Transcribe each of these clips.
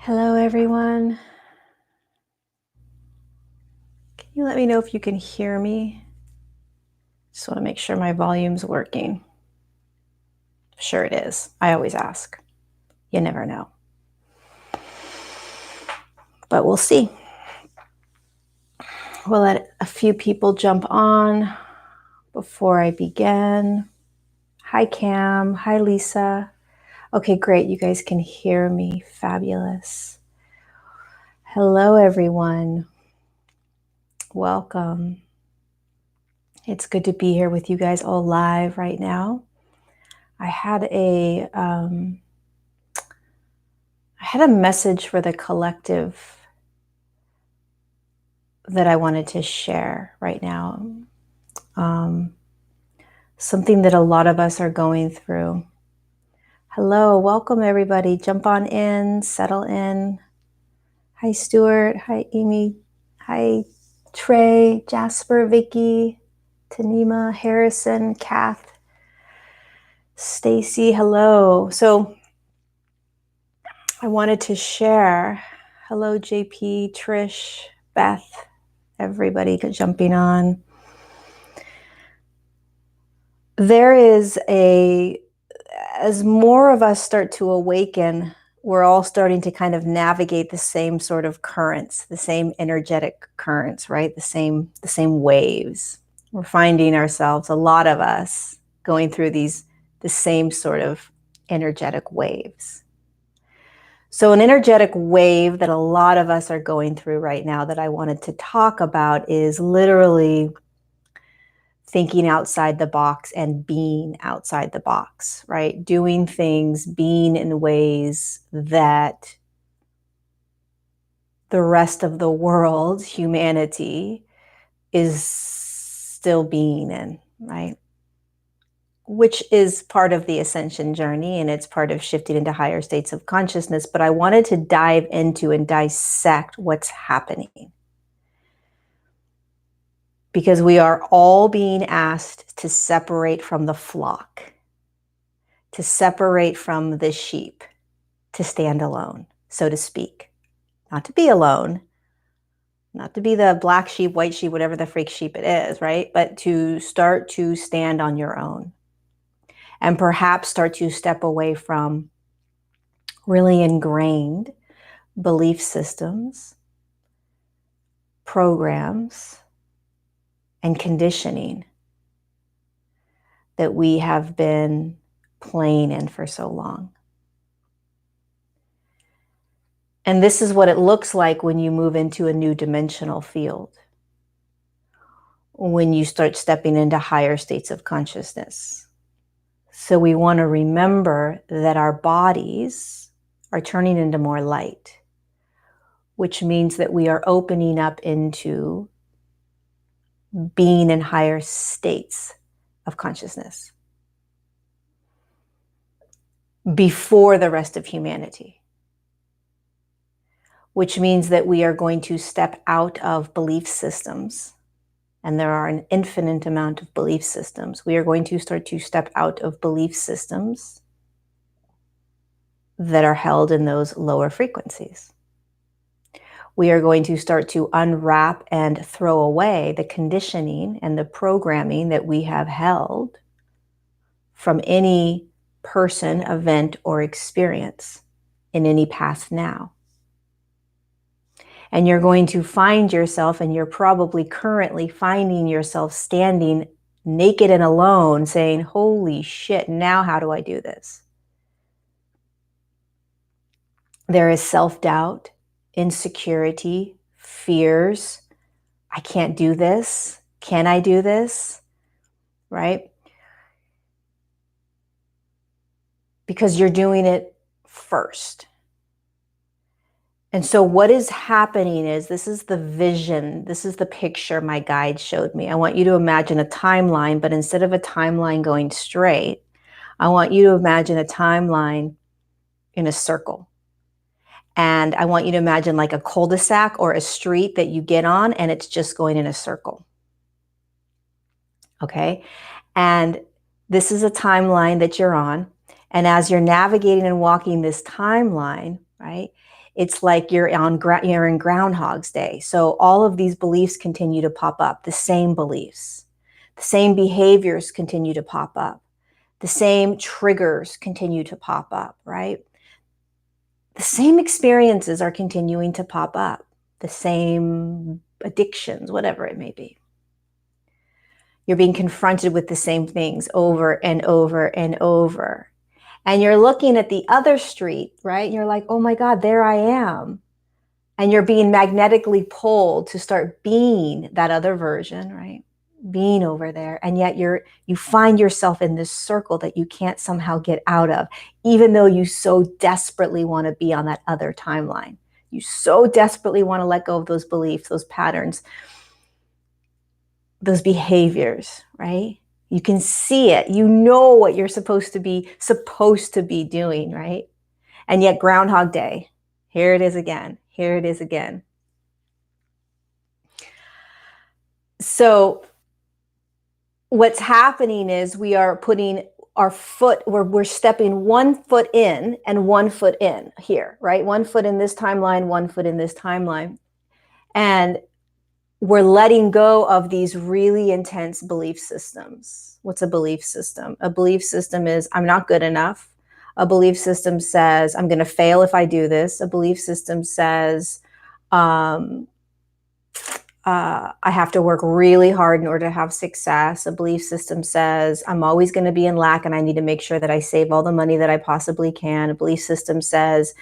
Hello, everyone. Can you let me know if you can hear me? Just want to make sure my volume's working. Sure it is. I always ask. You never know. But we'll see. We'll let a few people jump on before I begin. Hi, Cam. Hi, Lisa. Okay, great. You guys can hear me. Fabulous. Hello, everyone. Welcome. It's good to be here with you guys all live right now. I had a message for the collective that I wanted to share right now. Something that a lot of us are going through. Hello, welcome everybody. Jump on in, settle in. Hi, Stuart. Hi, Amy. Hi, Trey, Jasper, Vicky, Tanima, Harrison, Kath, Stacy. Hello. So I wanted to share. Hello, JP, Trish, Beth, everybody jumping on. There is as more of us start to awaken, we're all starting to kind of navigate the same sort of currents, the same energetic currents, right? The same waves. We're finding ourselves, a lot of us, going through the same sort of energetic waves. So an energetic wave that a lot of us are going through right now that I wanted to talk about is literally thinking outside the box and being outside the box, right? Doing things, being in ways that the rest of the world, humanity, is still being in, right? Which is part of the ascension journey, and it's part of shifting into higher states of consciousness. But I wanted to dive into and dissect what's happening, because we are all being asked to separate from the flock, to separate from the sheep, to stand alone, so to speak. Not to be alone, not to be the black sheep, white sheep, whatever the freak sheep it is, right? But to start to stand on your own and perhaps start to step away from really ingrained belief systems, programs, and conditioning that we have been playing in for so long. And this is what it looks like when you move into a new dimensional field, when you start stepping into higher states of consciousness. So we want to remember that our bodies are turning into more light, which means that we are opening up into being in higher states of consciousness before the rest of humanity, which means that we are going to step out of belief systems. And there are an infinite amount of belief systems. We are going to start to step out of belief systems that are held in those lower frequencies. We are going to start to unwrap and throw away the conditioning and the programming that we have held from any person, event, or experience in any past now. And you're going to find yourself, and you're probably currently finding yourself standing naked and alone saying, holy shit, now how do I do this? There is self-doubt, insecurity, fears. I can't do this. Can I do this? Right? Because you're doing it first. And so what is happening is, this is the vision, this is the picture my guide showed me. I want you to imagine a timeline, but instead of a timeline going straight, I want you to imagine a timeline in a circle. And I want you to imagine like a cul-de-sac or a street that you get on, and it's just going in a circle. Okay? And this is a timeline that you're on. And as you're navigating and walking this timeline, right, It's like you're in Groundhog's Day. So all of these beliefs continue to pop up, the same beliefs, the same behaviors continue to pop up, the same triggers continue to pop up, right? The same experiences are continuing to pop up, the same addictions, whatever it may be. You're being confronted with the same things over and over and over. And you're looking at the other street, right? And you're like, oh my God, there I am. And you're being magnetically pulled to start being that other version, right? Being over there. And yet you find yourself in this circle that you can't somehow get out of, even though you so desperately want to be on that other timeline. You so desperately want to let go of those beliefs, those patterns, those behaviors, right? You can see it. You know what you're supposed to be doing, right? And yet Groundhog Day, here it is again. Here it is again. So what's happening is we are putting our foot, we're stepping 1 foot in and 1 foot in here, right? 1 foot in this timeline, 1 foot in this timeline. And we're letting go of these really intense belief systems. What's a belief system? A belief system is, I'm not good enough. A belief system says, I'm going to fail if I do this. A belief system says, I have to work really hard in order to have success. A belief system says, I'm always going to be in lack and I need to make sure that I save all the money that I possibly can. A belief system says,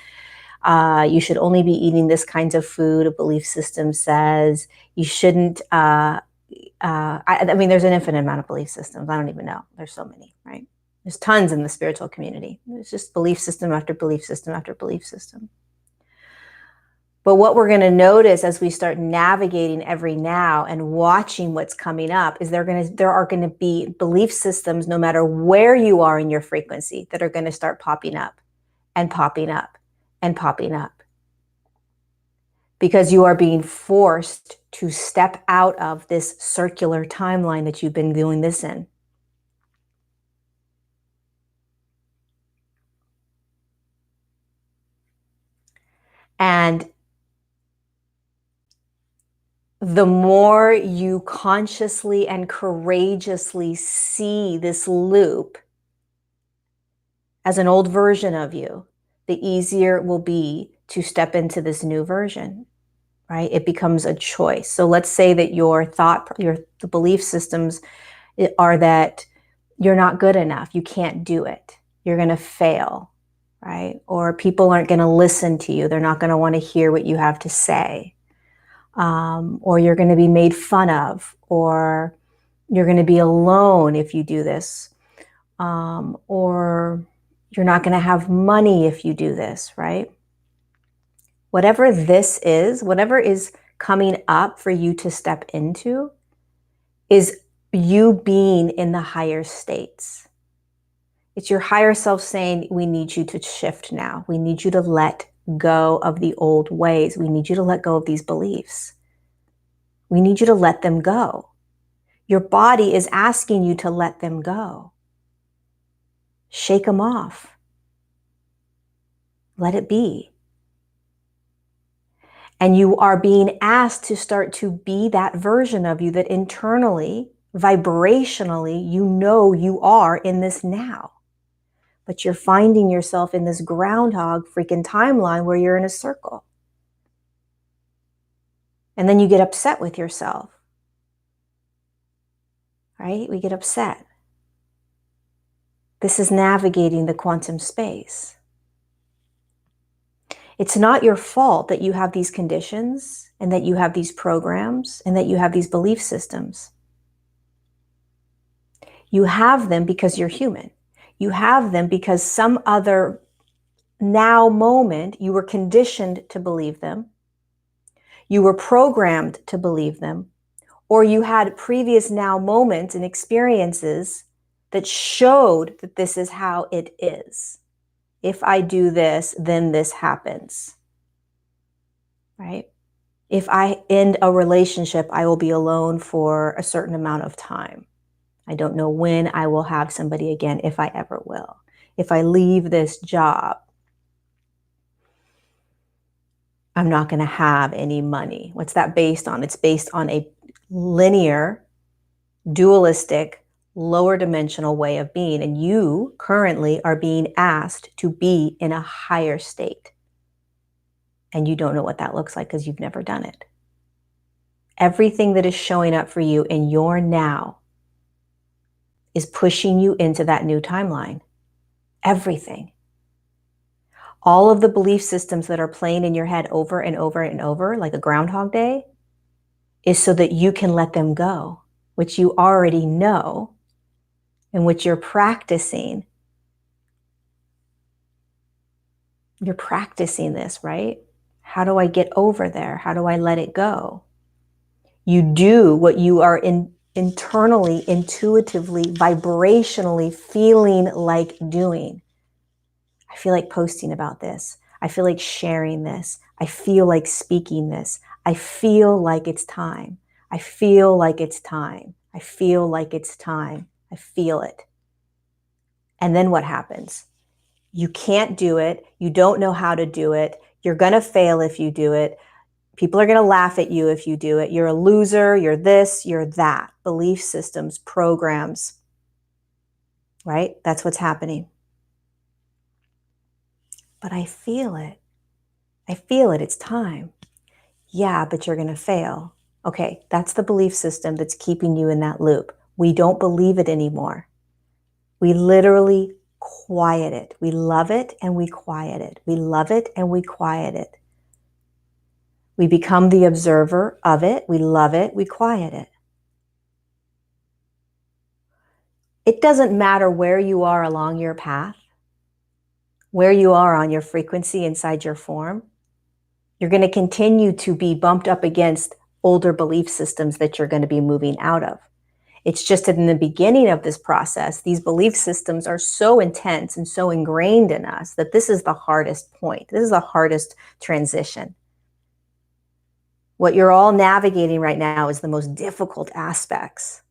you should only be eating this kinds of food. A belief system says you shouldn't, I mean, there's an infinite amount of belief systems. I don't even know. There's so many, right? There's tons in the spiritual community. It's just belief system after belief system after belief system. But what we're going to notice as we start navigating every now and watching what's coming up is there are going to be belief systems, no matter where you are in your frequency, that are going to start popping up and popping up and popping up, because you are being forced to step out of this circular timeline that you've been doing this in. And the more you consciously and courageously see this loop as an old version of you, the easier it will be to step into this new version, right? It becomes a choice. So let's say that the belief systems are that you're not good enough, you can't do it, you're going to fail, right? Or people aren't going to listen to you, they're not going to want to hear what you have to say. Or you're going to be made fun of, or you're going to be alone if you do this, or you're not going to have money if you do this, right? Whatever this is, whatever is coming up for you to step into, is you being in the higher states. It's your higher self saying, we need you to shift now. We need you to let go of the old ways. We need you to let go of these beliefs. We need you to let them go. Your body is asking you to let them go. Shake them off. Let it be. And you are being asked to start to be that version of you that internally, vibrationally, you know you are in this now. But you're finding yourself in this groundhog freaking timeline where you're in a circle. And then you get upset with yourself. Right? We get upset. This is navigating the quantum space. It's not your fault that you have these conditions and that you have these programs and that you have these belief systems. You have them because you're human. You have them because some other now moment you were conditioned to believe them. You were programmed to believe them, or you had previous now moments and experiences that showed that this is how it is. If I do this, then this happens, right? If I end a relationship, I will be alone for a certain amount of time. I don't know when I will have somebody again, if I ever will. If I leave this job, I'm not going to have any money. What's that based on? It's based on a linear, dualistic, lower dimensional way of being. And you currently are being asked to be in a higher state. And you don't know what that looks like because you've never done it. Everything that is showing up for you in your now is pushing you into that new timeline. Everything. All of the belief systems that are playing in your head over and over and over, like a Groundhog Day, is so that you can let them go, which you already know and which you're practicing. You're practicing this, right? How do I get over there? How do I let it go? You do what you are internally, intuitively, vibrationally feeling like doing. I feel like posting about this. I feel like sharing this. I feel like speaking this. I feel like it's time. I feel like it's time. I feel like it's time. I feel it. And then what happens? You can't do it. You don't know how to do it. You're going to fail if you do it. People are going to laugh at you if you do it. You're a loser. You're this, you're that. Belief systems, programs, right? That's what's happening. But I feel it. I feel it. It's time. Yeah, but you're going to fail. Okay, that's the belief system that's keeping you in that loop. We don't believe it anymore. We literally quiet it. We love it and we quiet it. We love it and we quiet it. We become the observer of it. We love it. We quiet it. It doesn't matter where you are along your path, where you are on your frequency inside your form. You're going to continue to be bumped up against older belief systems that you're going to be moving out of. It's just that in the beginning of this process, these belief systems are so intense and so ingrained in us that this is the hardest point. This is the hardest transition. What you're all navigating right now is the most difficult aspects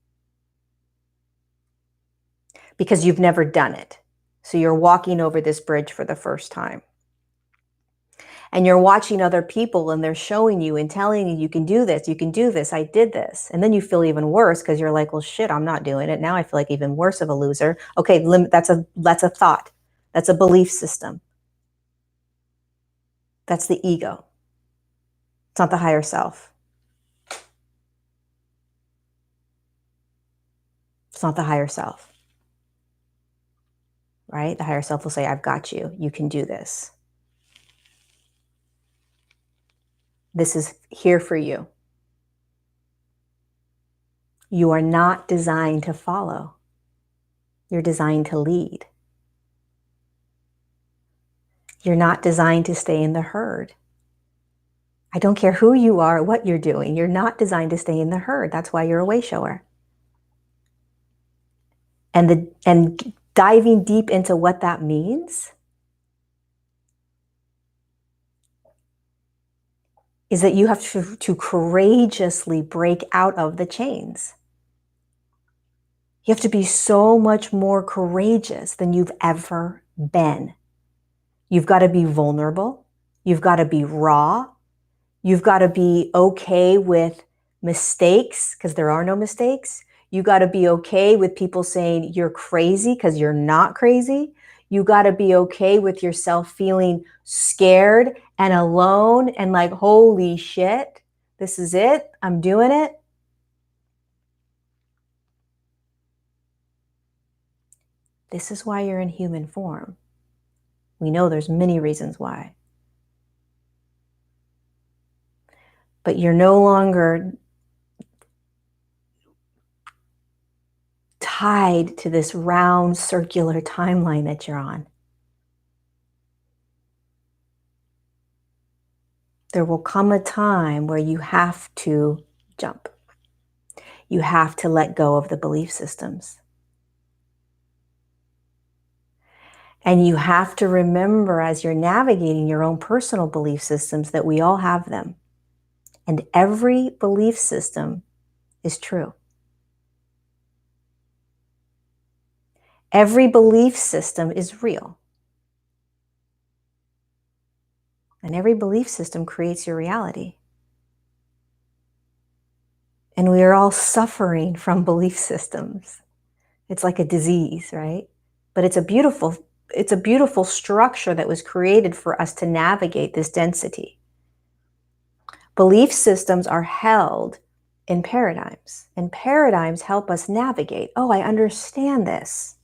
because you've never done it. So you're walking over this bridge for the first time. And you're watching other people and they're showing you and telling you, you can do this, I did this. And then you feel even worse because you're like, well, shit, I'm not doing it. Now I feel like even worse of a loser. Okay, that's a thought. That's a belief system. That's the ego. It's not the higher self. It's not the higher self, right? The higher self will say, I've got you. You can do this. This is here for you. You are not designed to follow. You're designed to lead. You're not designed to stay in the herd. I don't care who you are, or what you're doing. You're not designed to stay in the herd. That's why you're a way shower. And diving deep into what that means is that you have to courageously break out of the chains. You have to be so much more courageous than you've ever been. You've got to be vulnerable. You've got to be raw. You've got to be okay with mistakes because there are no mistakes. You got to be okay with people saying you're crazy because you're not crazy. You got to be okay with yourself feeling scared and alone and like, holy shit, this is it. I'm doing it. This is why you're in human form. We know there's many reasons why. But you're no longer tied to this round circular timeline that you're on. There will come a time where you have to jump. You have to let go of the belief systems. And you have to remember as you're navigating your own personal belief systems that we all have them. And every belief system is true. Every belief system is real. And every belief system creates your reality. And we are all suffering from belief systems. It's like a disease, right? But it's a beautiful structure that was created for us to navigate this density. Belief systems are held in paradigms, and paradigms help us navigate. Oh, I understand this.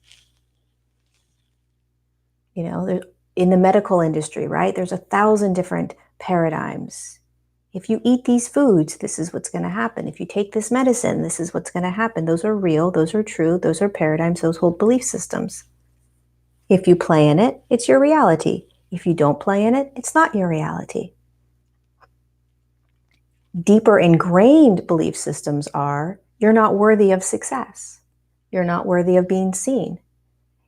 You know, in the medical industry, right? There's 1,000 different paradigms. If you eat these foods, this is what's going to happen. If you take this medicine, this is what's going to happen. Those are real. Those are true. Those are paradigms. Those hold belief systems. If you play in it, it's your reality. If you don't play in it, it's not your reality. Deeper ingrained belief systems are, you're not worthy of success. You're not worthy of being seen.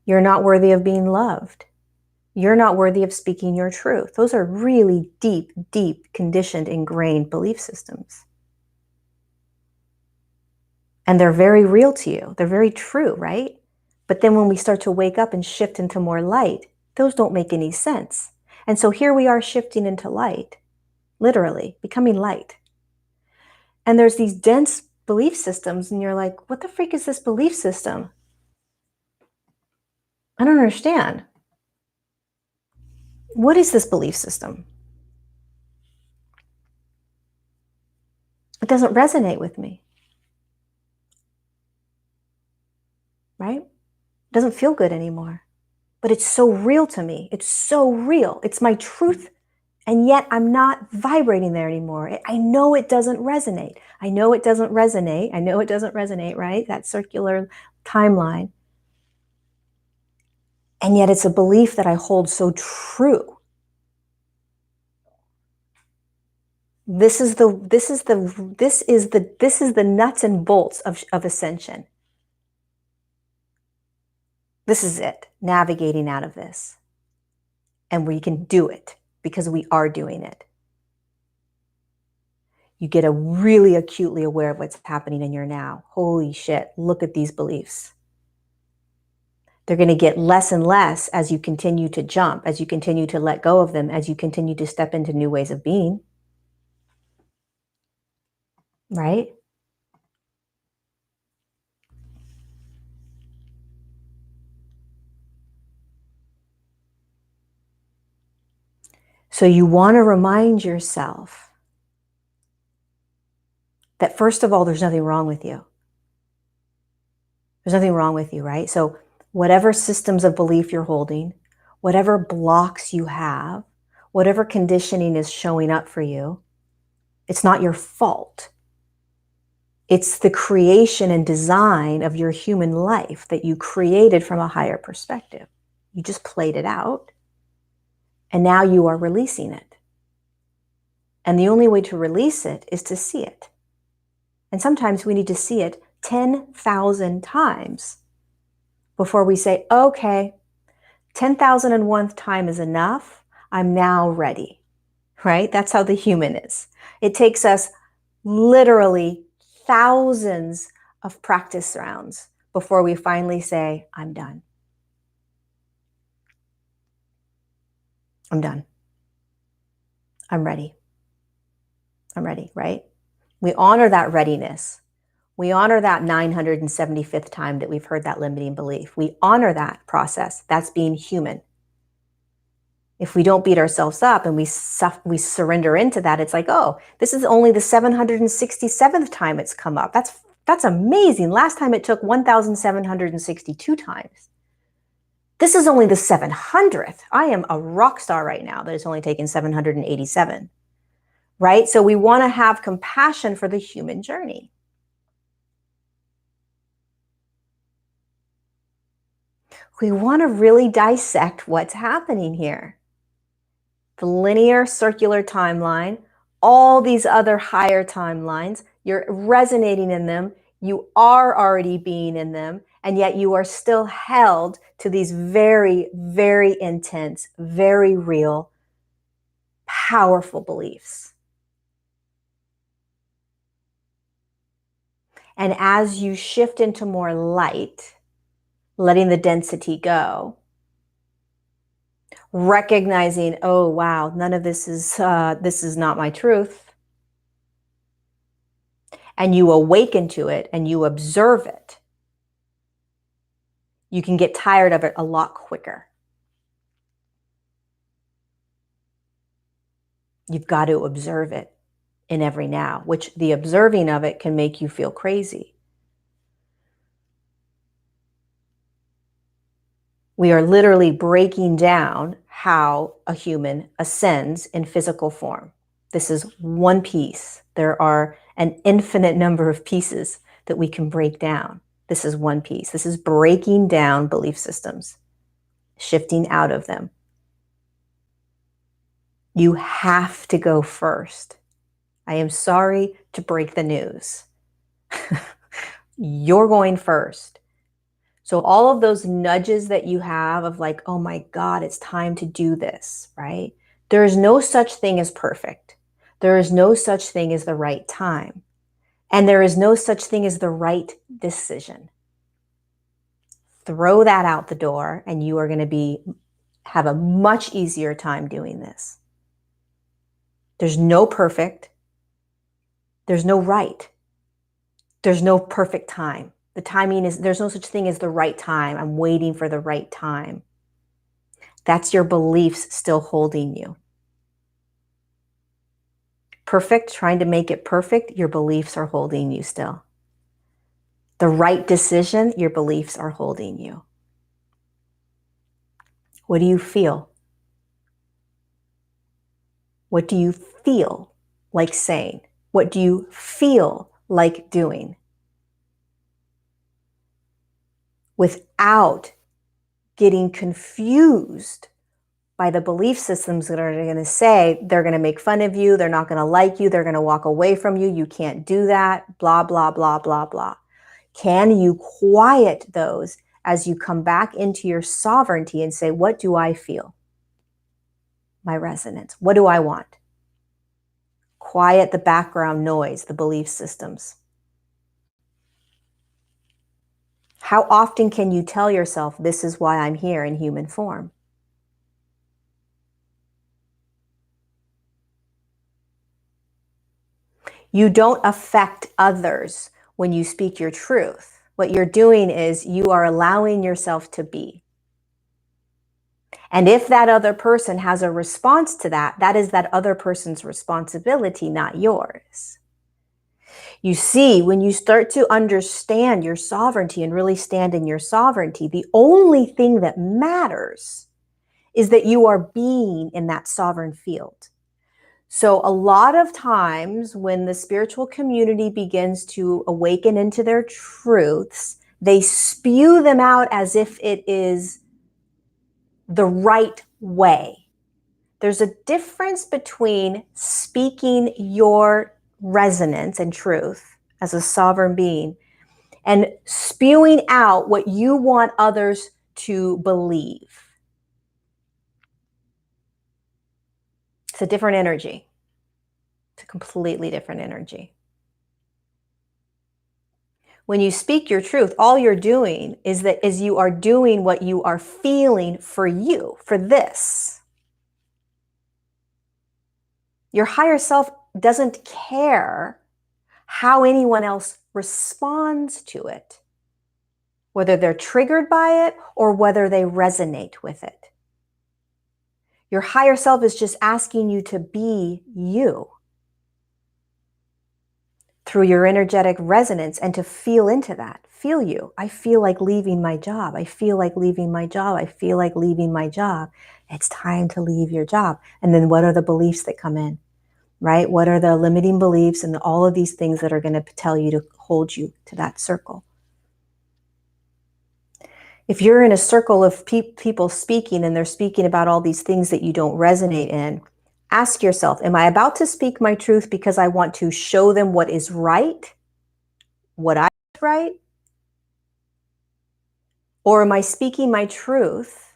You're not worthy of being loved. You're not worthy of speaking your truth. Those are really deep, deep, conditioned, ingrained belief systems. And they're very real to you. They're very true, right? But then when we start to wake up and shift into more light, those don't make any sense. And so here we are shifting into light, literally becoming light. And there's these dense belief systems, and you're like, what the freak is this belief system? I don't understand. What is this belief system? It doesn't resonate with me, right? It doesn't feel good anymore, but it's so real to me. It's so real. It's my truth. And yet I'm not vibrating there anymore. I know it doesn't resonate. I know it doesn't resonate. I know it doesn't resonate, right? That circular timeline. And yet it's a belief that I hold so true. This is the nuts and bolts of ascension. This is it, navigating out of this. And we can do it because we are doing it. You get really acutely aware of what's happening in your now. Holy shit, look at these beliefs. They're going to get less and less as you continue to jump, as you continue to let go of them, as you continue to step into new ways of being. Right? So you want to remind yourself that, first of all, there's nothing wrong with you. There's nothing wrong with you, right? So whatever systems of belief you're holding, whatever blocks you have, whatever conditioning is showing up for you, it's not your fault. It's the creation and design of your human life that you created from a higher perspective. You just played it out, and now you are releasing it. And the only way to release it is to see it. And sometimes we need to see it 10,000 times before we say, okay, 10,001th time is enough. I'm now ready, right? That's how the human is. It takes us literally thousands of practice rounds before we finally say, I'm done. I'm done. I'm ready. I'm ready, right? We honor that readiness. We honor that 975th time that we've heard that limiting belief. We honor that process. That's being human. If we don't beat ourselves up and we surrender into that, it's like, oh, this is only the 767th time it's come up. That's amazing. Last time it took 1,762 times. This is only the 700th. I am a rock star right now that it's only taken 787, right? So we want to have compassion for the human journey. We want to really dissect what's happening here. The linear circular timeline, all these other higher timelines, you're resonating in them, you are already being in them, and yet you are still held to these very, very intense, very real, powerful beliefs. And as you shift into more light, letting the density go, recognizing, oh, wow, none of this is not my truth. And you awaken to it and you observe it, you can get tired of it a lot quicker. You've got to observe it in every now, which the observing of it can make you feel crazy. We are literally breaking down how a human ascends in physical form. This is one piece. There are an infinite number of pieces that we can break down. This is one piece. This is breaking down belief systems, shifting out of them. You have to go first. I am sorry to break the news. You're going first. So all of those nudges that you have of like, oh my God, it's time to do this, right? There is no such thing as perfect. There is no such thing as the right time. And there is no such thing as the right decision. Throw that out the door and you are going to have a much easier time doing this. There's no perfect. There's no right. There's no perfect time. The timing is, there's no such thing as the right time. I'm waiting for the right time. That's your beliefs still holding you. Perfect, trying to make it perfect, your beliefs are holding you still. The right decision, your beliefs are holding you. What do you feel? What do you feel like saying? What do you feel like doing? Without getting confused by the belief systems that are going to say they're going to make fun of you, they're not going to like you, they're going to walk away from you, you can't do that, blah, blah, blah, blah, blah. Can you quiet those as you come back into your sovereignty and say, what do I feel? My resonance. What do I want? Quiet the background noise, the belief systems. How often can you tell yourself, this is why I'm here in human form? You don't affect others when you speak your truth. What you're doing is you are allowing yourself to be. And if that other person has a response to that, that is that other person's responsibility, not yours. You see, when you start to understand your sovereignty and really stand in your sovereignty, the only thing that matters is that you are being in that sovereign field. So a lot of times when the spiritual community begins to awaken into their truths, they spew them out as if it is the right way. There's a difference between speaking your resonance and truth as a sovereign being and spewing out what you want others to believe. It's a different energy. It's a completely different energy. When you speak your truth, all you're doing is you are doing what you are feeling for you, for this. Your higher self doesn't care how anyone else responds to it, whether they're triggered by it or whether they resonate with it. Your higher self is just asking you to be you through your energetic resonance and to feel into that. Feel you. I feel like leaving my job. I feel like leaving my job. I feel like leaving my job. It's time to leave your job. And then what are the beliefs that come in, right? What are the limiting beliefs and all of these things that are going to tell you to hold you to that circle? If you're in a circle of people speaking and they're speaking about all these things that you don't resonate in, ask yourself, am I about to speak my truth because I want to show them what is right, what I is right? Or am I speaking my truth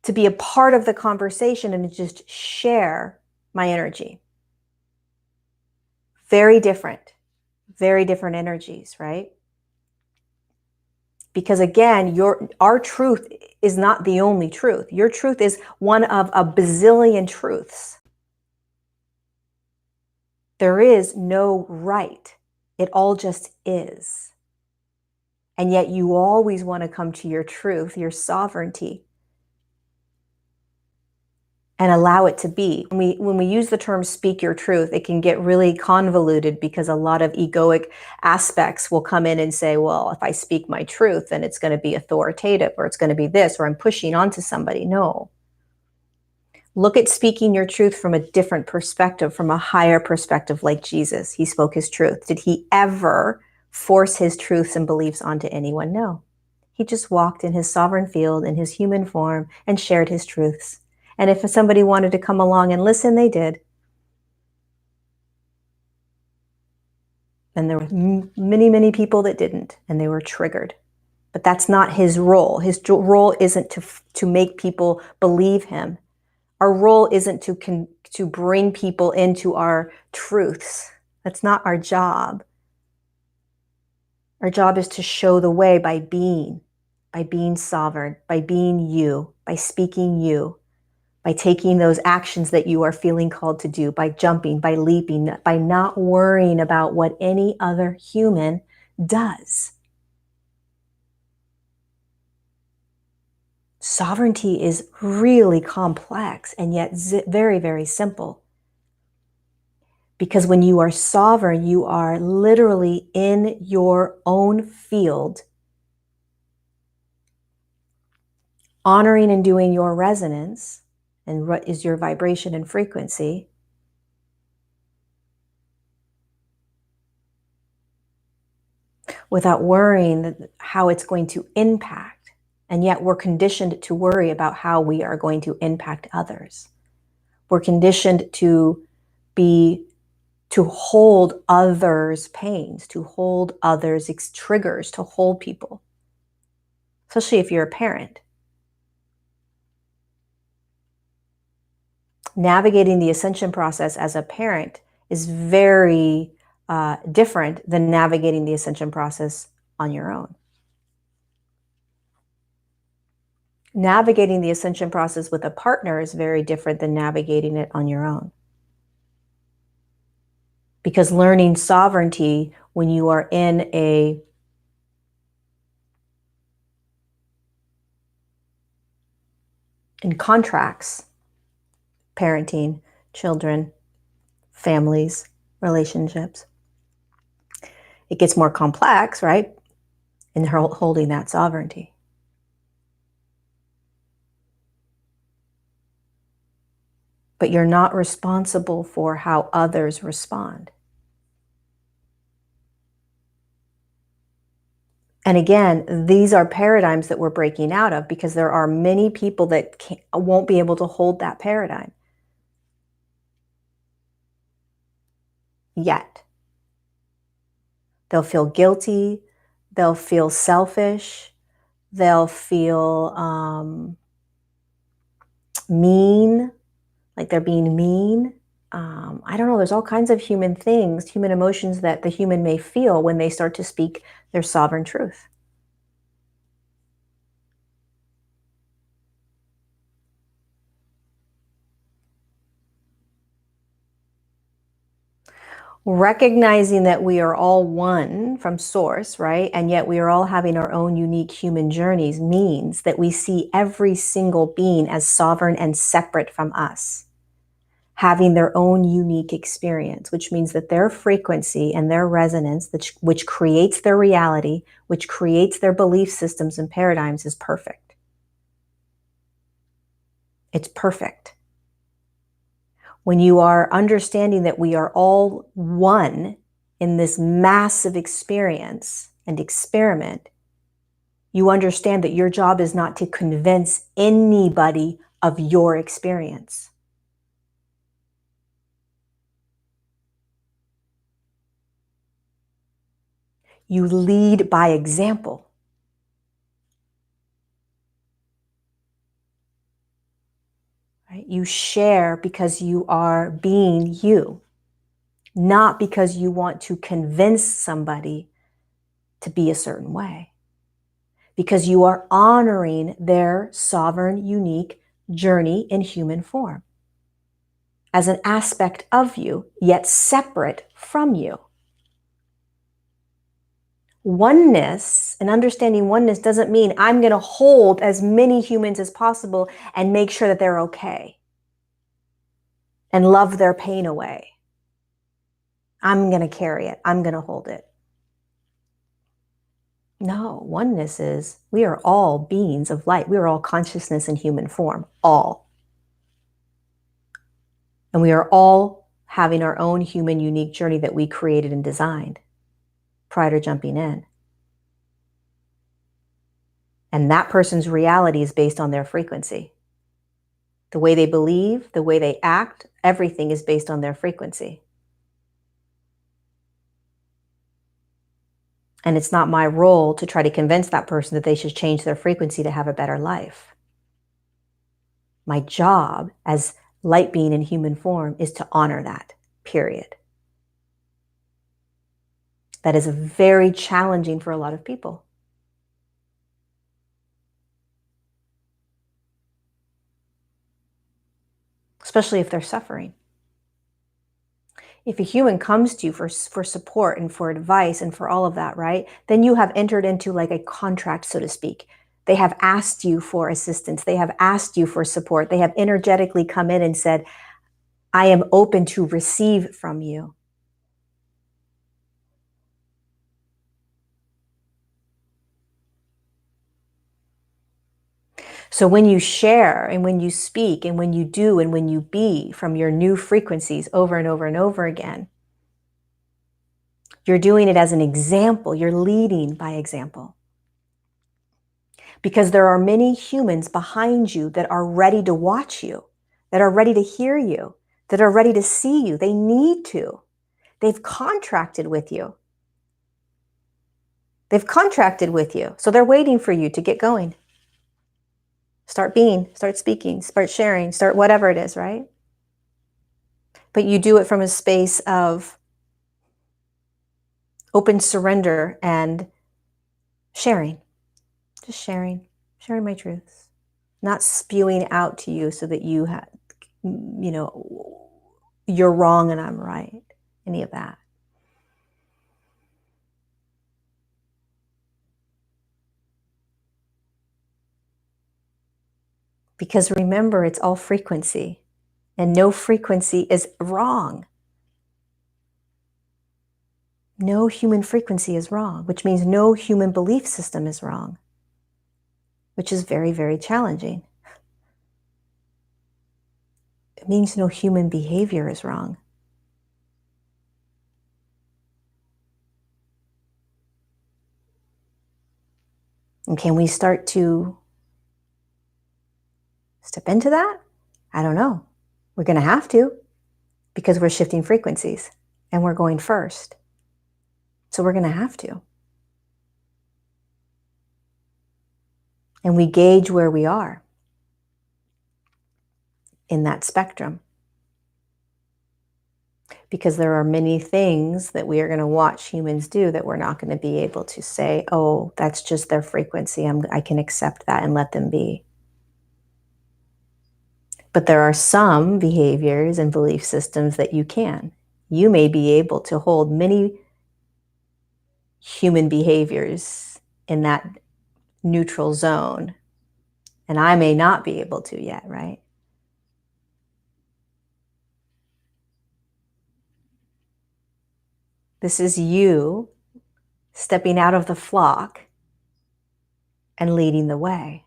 to be a part of the conversation and to just share my energy? Very different energies, right? Because again, our truth is not the only truth. Your truth is one of a bazillion truths. There is no right. It all just is. And yet you always want to come to your truth, your sovereignty, and allow it to be. When we use the term speak your truth, it can get really convoluted because a lot of egoic aspects will come in and say, well, if I speak my truth, then it's going to be authoritative, or it's going to be this, or I'm pushing onto somebody. No. Look at speaking your truth from a different perspective, from a higher perspective, like Jesus. He spoke his truth. Did he ever force his truths and beliefs onto anyone? No. He just walked in his sovereign field in his human form and shared his truths. And if somebody wanted to come along and listen, they did. And there were many, many people that didn't, and they were triggered. But that's not his role. His role isn't to make people believe him. Our role isn't to bring people into our truths. That's not our job. Our job is to show the way by being sovereign, by being you, by speaking you, by taking those actions that you are feeling called to do, by jumping, by leaping, by not worrying about what any other human does. Sovereignty is really complex and yet very, very simple. Because when you are sovereign, you are literally in your own field, honoring and doing your resonance, and what is your vibration and frequency, without worrying how it's going to impact. And yet we're conditioned to worry about how we are going to impact others. We're conditioned to hold others' pains, to hold others' triggers, to hold people, especially if you're a parent. Navigating the ascension process as a parent is very different than navigating the ascension process on your own. Navigating the ascension process with a partner is very different than navigating it on your own. Because learning sovereignty when you are in contracts, parenting, children, families, relationships, it gets more complex, right? In holding that sovereignty. But you're not responsible for how others respond. And again, these are paradigms that we're breaking out of because there are many people that won't be able to hold that paradigm yet. They'll feel guilty, they'll feel selfish, they'll feel mean, like they're being mean. I don't know, there's all kinds of human things, human emotions that the human may feel when they start to speak their sovereign truth. Recognizing that we are all one from source, right? And yet we are all having our own unique human journeys means that we see every single being as sovereign and separate from us, having their own unique experience, which means that their frequency and their resonance, which creates their reality, which creates their belief systems and paradigms, is perfect. It's perfect. When you are understanding that we are all one in this massive experience and experiment, you understand that your job is not to convince anybody of your experience. You lead by example. Right? You share because you are being you, not because you want to convince somebody to be a certain way. because you are honoring their sovereign, unique journey in human form as an aspect of you, yet separate from you. Oneness and understanding oneness doesn't mean I'm going to hold as many humans as possible and make sure that they're okay and love their pain away. I'm going to carry it. I'm going to hold it. No, oneness is we are all beings of light. We are all consciousness in human form, all. And we are all having our own human unique journey that we created and designed prior to jumping in. And that person's reality is based on their frequency. The way they believe, the way they act, everything is based on their frequency. And it's not my role to try to convince that person that they should change their frequency to have a better life. My job as light being in human form is to honor that, period. That is very challenging for a lot of people. Especially if they're suffering. If a human comes to you for support and for advice and for all of that, right, then you have entered into like a contract, so to speak. They have asked you for assistance. They have asked you for support. They have energetically come in and said, I am open to receive from you. So when you share and when you speak and when you do and when you be from your new frequencies over and over and over again, you're doing it as an example. You're leading by example. Because there are many humans behind you that are ready to watch you, that are ready to hear you, that are ready to see you. They need to. They've contracted with you. They've contracted with you. So they're waiting for you to get going. Start being, start speaking, start sharing, start whatever it is, right? But you do it from a space of open surrender and sharing. Just sharing my truths. Not spewing out to you so that you you're wrong and I'm right. Any of that. Because remember, it's all frequency, and no frequency is wrong. No human frequency is wrong, which means no human belief system is wrong, which is very, very challenging. It means no human behavior is wrong. And can we start to step into that? I don't know. We're going to have to, because we're shifting frequencies and we're going first. So we're going to have to. And we gauge where we are in that spectrum. Because there are many things that we are going to watch humans do that we're not going to be able to say, oh, that's just their frequency. I can accept that and let them be. But there are some behaviors and belief systems that you can. You may be able to hold many human behaviors in that neutral zone, and I may not be able to yet, right? This is you stepping out of the flock and leading the way.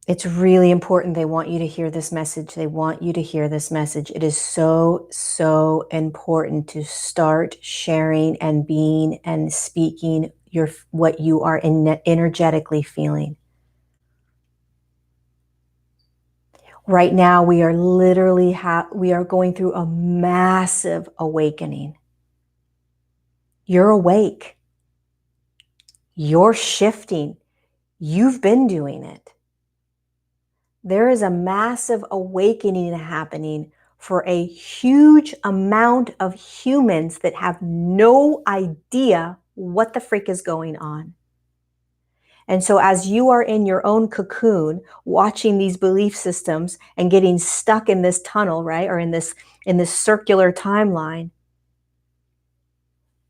It's really important. They want you to hear this message. They want you to hear this message. It is so, so important to start sharing and being and speaking what you are energetically feeling. Right now, we are literally we are going through a massive awakening. You're awake. You're shifting. You've been doing it. There is a massive awakening happening for a huge amount of humans that have no idea what the frick is going on. And so as you are in your own cocoon, watching these belief systems and getting stuck in this tunnel, right? Or in this circular timeline,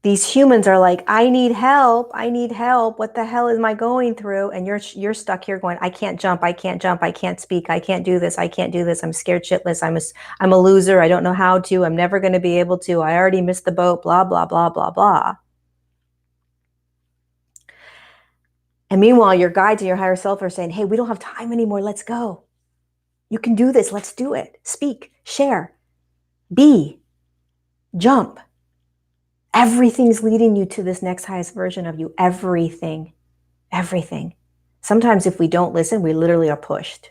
these humans are like, I need help. I need help. What the hell am I going through? And you're stuck here going, I can't jump. I can't jump. I can't speak. I can't do this. I can't do this. I'm scared shitless. I'm a loser. I don't know how to. I'm never going to be able to. I already missed the boat. Blah, blah, blah, blah, blah. And meanwhile, your guides and your higher self are saying, hey, we don't have time anymore. Let's go. You can do this. Let's do it. Speak, share, be, jump. Everything's leading you to this next highest version of you. Everything. Everything. Sometimes if we don't listen, we literally are pushed.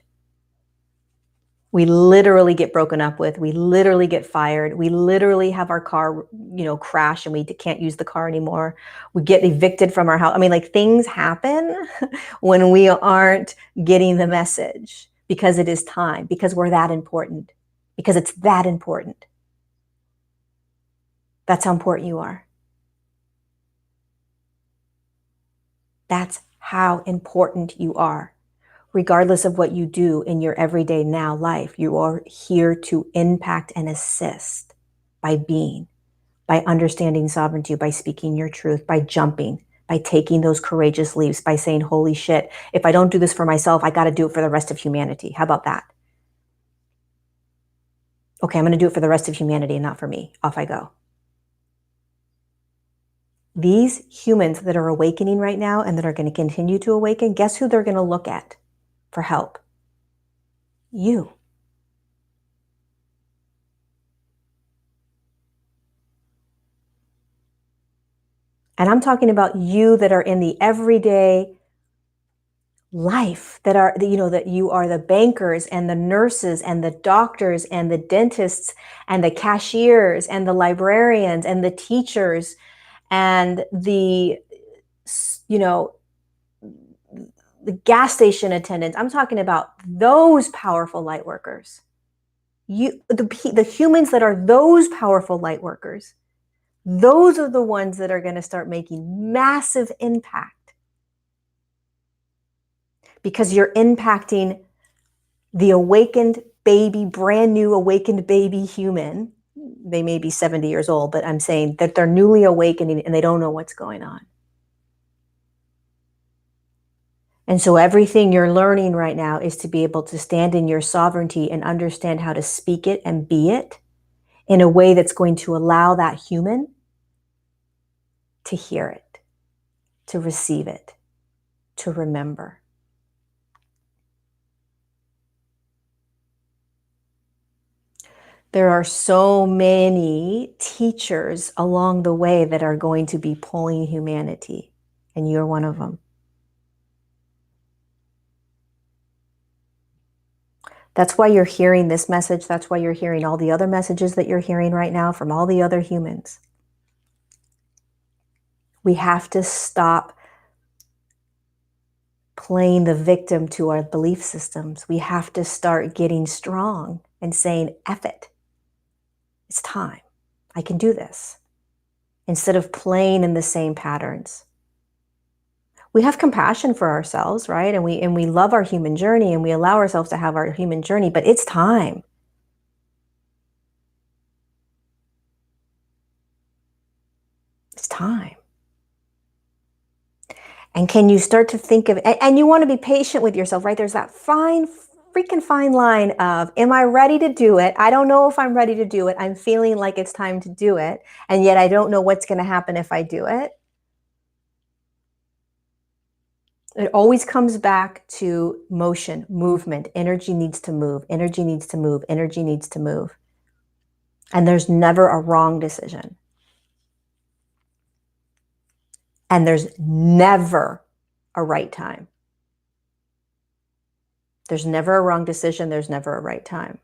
We literally get broken up with. We literally get fired. We literally have our car, crash and we can't use the car anymore. We get evicted from our house. I mean, like things happen when we aren't getting the message because it is time, because we're that important, because it's that important. That's how important you are. That's how important you are. Regardless of what you do in your everyday now life, you are here to impact and assist by being, by understanding sovereignty, by speaking your truth, by jumping, by taking those courageous leaps, by saying, holy shit, if I don't do this for myself, I got to do it for the rest of humanity. How about that? Okay, I'm going to do it for the rest of humanity and not for me. Off I go. These humans that are awakening right now and that are going to continue to awaken, guess who they're going to look at for help? You. And I'm talking about you that are in the everyday life, that you are the bankers and the nurses and the doctors and the dentists and the cashiers and the librarians and the teachers and the gas station attendants. I'm talking about those powerful light workers. The humans that are those powerful light workers, those are the ones that are going to start making massive impact. Because you're impacting the awakened baby, brand new awakened baby human. They may be 70 years old, but I'm saying that they're newly awakening and they don't know what's going on. And so everything you're learning right now is to be able to stand in your sovereignty and understand how to speak it and be it in a way that's going to allow that human to hear it, to receive it, to remember. There are so many teachers along the way that are going to be pulling humanity, and you're one of them. That's why you're hearing this message. That's why you're hearing all the other messages that you're hearing right now from all the other humans. We have to stop playing the victim to our belief systems. We have to start getting strong and saying, F it. It's time. I can do this. Instead of playing in the same patterns. We have compassion for ourselves, right? And we love our human journey and we allow ourselves to have our human journey, but it's time. It's time. And can you start to think of, and you want to be patient with yourself, right? There's that freaking fine line of, am I ready to do it? I don't know if I'm ready to do it. I'm feeling like it's time to do it. And yet I don't know what's going to happen if I do it. It always comes back to motion, movement. Energy needs to move. Energy needs to move. Energy needs to move. And there's never a wrong decision. And there's never a right time. There's never a wrong decision. There's never a right time.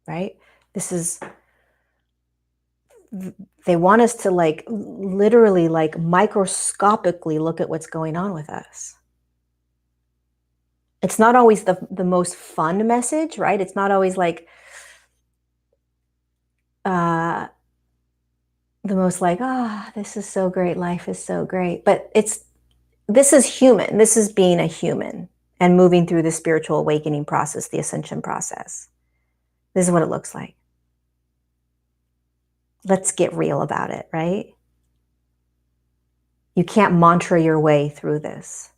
Right? This is, they want us to like literally like microscopically look at what's going on with us. It's not always the most fun message, right? It's not always like the most like, ah, oh, this is so great, life is so great. But this is human. This is being a human and moving through the spiritual awakening process, the ascension process. This is what it looks like. Let's get real about it, right? You can't mantra your way through this.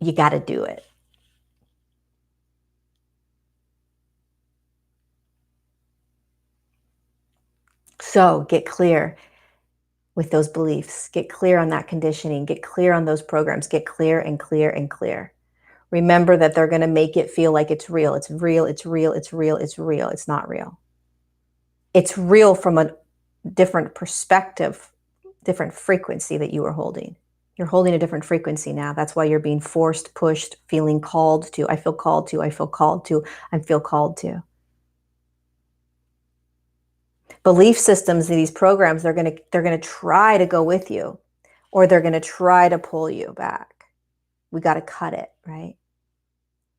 You got to do it. So get clear with those beliefs. Get clear on that conditioning. Get clear on those programs. Get clear and clear and clear. Remember that they're going to make it feel like it's real. It's real. It's real. It's real. It's real. It's not real. It's real from a different perspective, different frequency that you are holding. You're holding a different frequency now. That's why you're being forced, pushed, feeling called to. I feel called to. I feel called to. I feel called to. Belief systems in these programs, they're going to try to go with you, or they're going to try to pull you back. We got to cut it, right?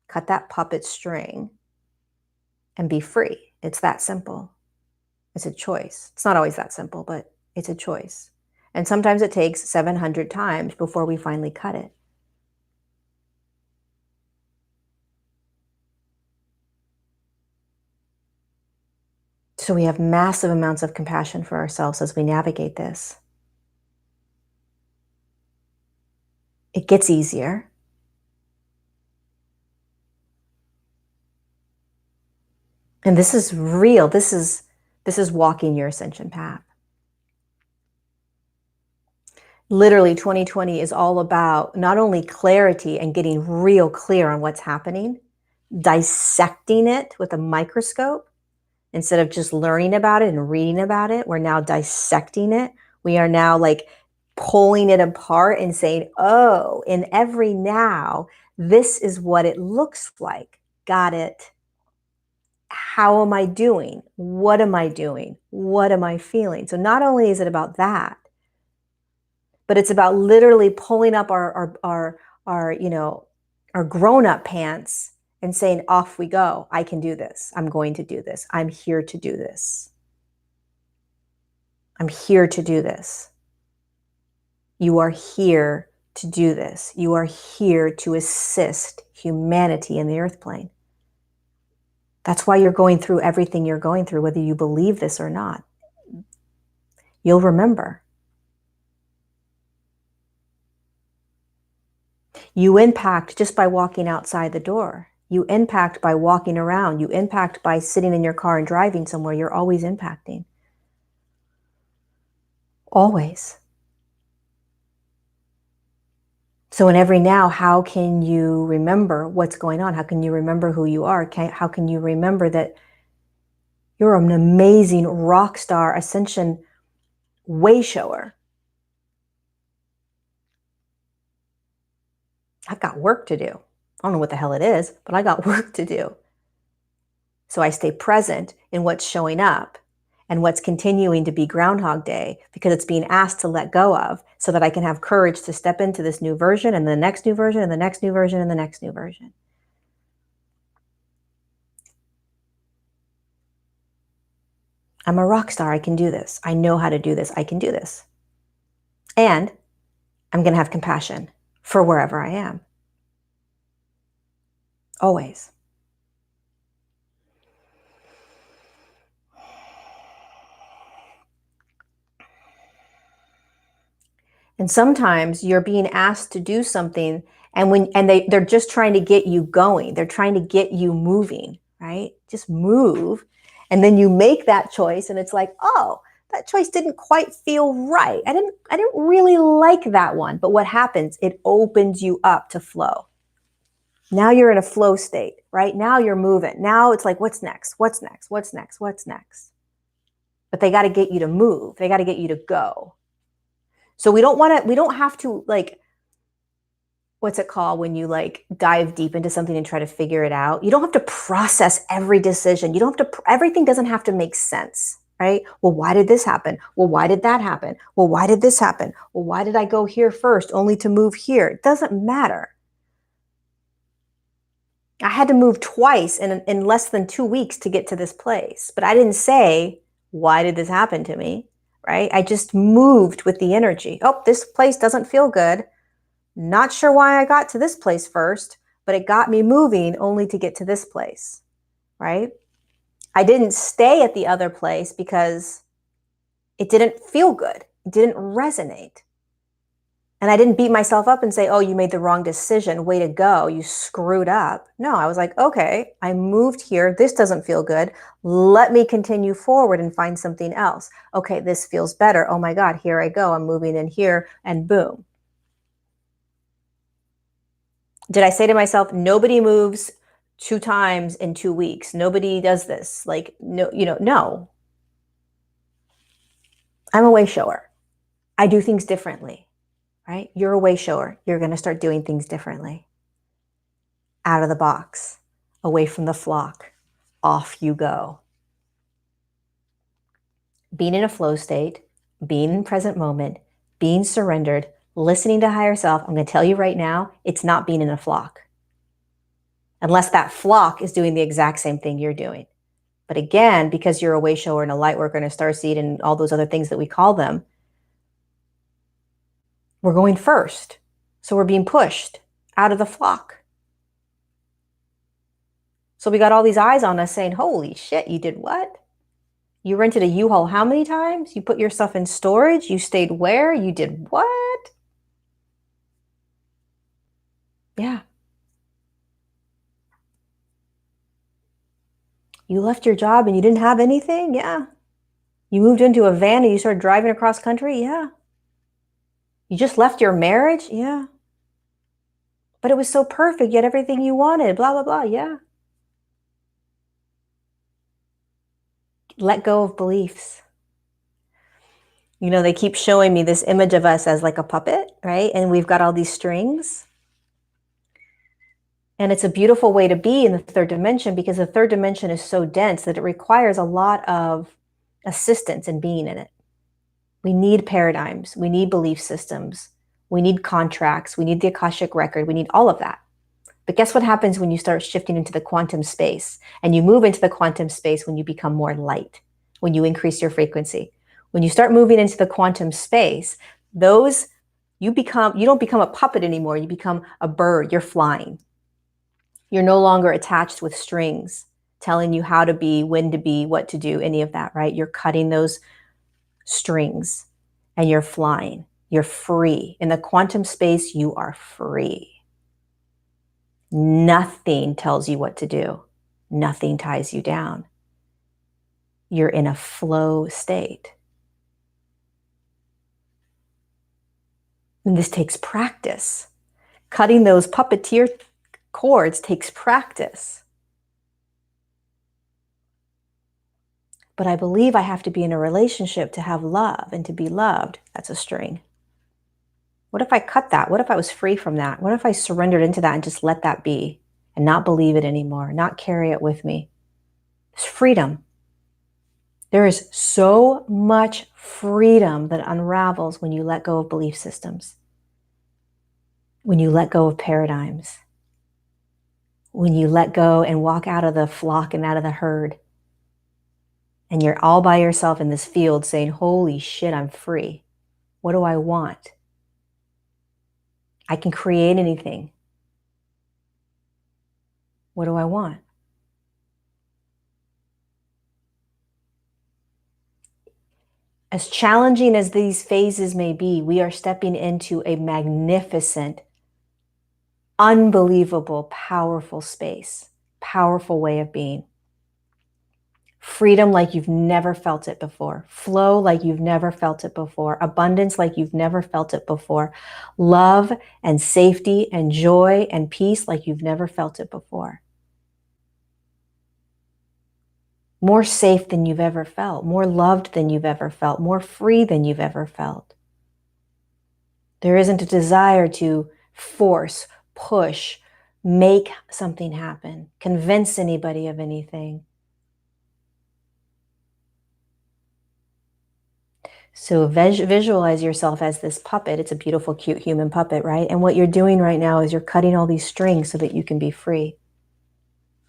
Cut that puppet string and be free. It's that simple. It's a choice. It's not always that simple, but it's a choice. And sometimes it takes 700 times before we finally cut it. So we have massive amounts of compassion for ourselves as we navigate this. It gets easier. And this is real. This is walking your ascension path. Literally, 2020 is all about not only clarity and getting real clear on what's happening, dissecting it with a microscope. Instead of just learning about it and reading about it, we're now dissecting it. We are now like pulling it apart and saying, oh, in every now, this is what it looks like. Got it. How am I doing? What am I doing? What am I feeling? So not only is it about that, but it's about literally pulling up our grown-up pants and saying, off we go. I can do this. I'm going to do this. I'm here to do this. I'm here to do this. You are here to do this. You are here to assist humanity in the earth plane. That's why you're going through everything you're going through, whether you believe this or not. You'll remember. You impact just by walking outside the door. You impact by walking around. You impact by sitting in your car and driving somewhere. You're always impacting. Always. So in every now, how can you remember what's going on? How can you remember who you are? How can you remember that you're an amazing rock star ascension way shower? I've got work to do. I don't know what the hell it is, but I got work to do. So I stay present in what's showing up and what's continuing to be Groundhog Day, because it's being asked to let go of, so that I can have courage to step into this new version and the next new version and the next new version and the next new version. I'm a rock star. I can do this. I know how to do this. I can do this. And I'm going to have compassion for wherever I am. Always. And sometimes you're being asked to do something, and they're just trying to get you going. They're trying to get you moving, right? Just move. And then you make that choice and it's like, oh, that choice didn't quite feel right. I didn't really like that one. But what happens? It opens you up to flow. Now you're in a flow state, right? Now you're moving. Now it's like, what's next? What's next? What's next? What's next? But they got to get you to move. They got to get you to go. So we don't have to like what's it called when you like dive deep into something and try to figure it out? You don't have to process every decision. You don't have to, everything doesn't have to make sense, right? Well, why did this happen? Well, why did that happen? Well, why did this happen? Well, why did I go here first only to move here? It doesn't matter. I had to move twice in less than 2 weeks to get to this place. But I didn't say, why did this happen to me? Right? I just moved with the energy. Oh, this place doesn't feel good. Not sure why I got to this place first, but it got me moving only to get to this place. Right? I didn't stay at the other place because it didn't feel good. It didn't resonate. And I didn't beat myself up and say, oh, you made the wrong decision. Way to go. You screwed up. No, I was like, okay, I moved here. This doesn't feel good. Let me continue forward and find something else. Okay, this feels better. Oh my God, here I go. I'm moving in here and boom. Did I say to myself, nobody moves 2 times in 2 weeks. Nobody does this. Like, no, no. I'm a way shower. I do things differently. Right? You're a way shower. You're going to start doing things differently. Out of the box, away from the flock, off you go. Being in a flow state, being in present moment, being surrendered, listening to higher self. I'm going to tell you right now, it's not being in a flock. Unless that flock is doing the exact same thing you're doing. But again, because you're a way shower and a light worker and a starseed and all those other things that we call them, we're going first. So we're being pushed out of the flock. So we got all these eyes on us saying, holy shit, you did what? You rented a U-Haul how many times? You put your stuff in storage? You stayed where? You did what? Yeah. You left your job and you didn't have anything? Yeah. You moved into a van and you started driving across country? Yeah. You just left your marriage? Yeah. But it was so perfect. You had everything you wanted. Blah, blah, blah. Yeah. Let go of beliefs. They keep showing me this image of us as like a puppet, right? And we've got all these strings. And it's a beautiful way to be in the third dimension because the third dimension is so dense that it requires a lot of assistance in being in it. We need paradigms. We need belief systems. We need contracts. We need the Akashic record. We need all of that. But guess what happens when you start shifting into the quantum space? And you move into the quantum space when you become more light, when you increase your frequency. When you start moving into the quantum space, you don't become a puppet anymore. You become a bird. You're flying. You're no longer attached with strings telling you how to be, when to be, what to do, any of that, right? You're cutting those strings and you're flying. You're free. In the quantum space, you are free. Nothing tells you what to do. Nothing ties you down. You're in a flow state. And this takes practice. Cutting those puppeteer cords takes practice. But I believe I have to be in a relationship to have love and to be loved. That's a string. What if I cut that? What if I was free from that? What if I surrendered into that and just let that be and not believe it anymore, not carry it with me? It's freedom. There is so much freedom that unravels when you let go of belief systems, when you let go of paradigms, when you let go and walk out of the flock and out of the herd, and you're all by yourself in this field saying, holy shit, I'm free. What do I want? I can create anything. What do I want? As challenging as these phases may be, we are stepping into a magnificent, unbelievable, powerful space, powerful way of being. Freedom like you've never felt it before. Flow like you've never felt it before. Abundance like you've never felt it before. Love and safety and joy and peace like you've never felt it before. More safe than you've ever felt. More loved than you've ever felt. More free than you've ever felt. There isn't a desire to force, push, make something happen, convince anybody of anything. So visualize yourself as this puppet. It's a beautiful, cute human puppet, right? And what you're doing right now is you're cutting all these strings so that you can be free.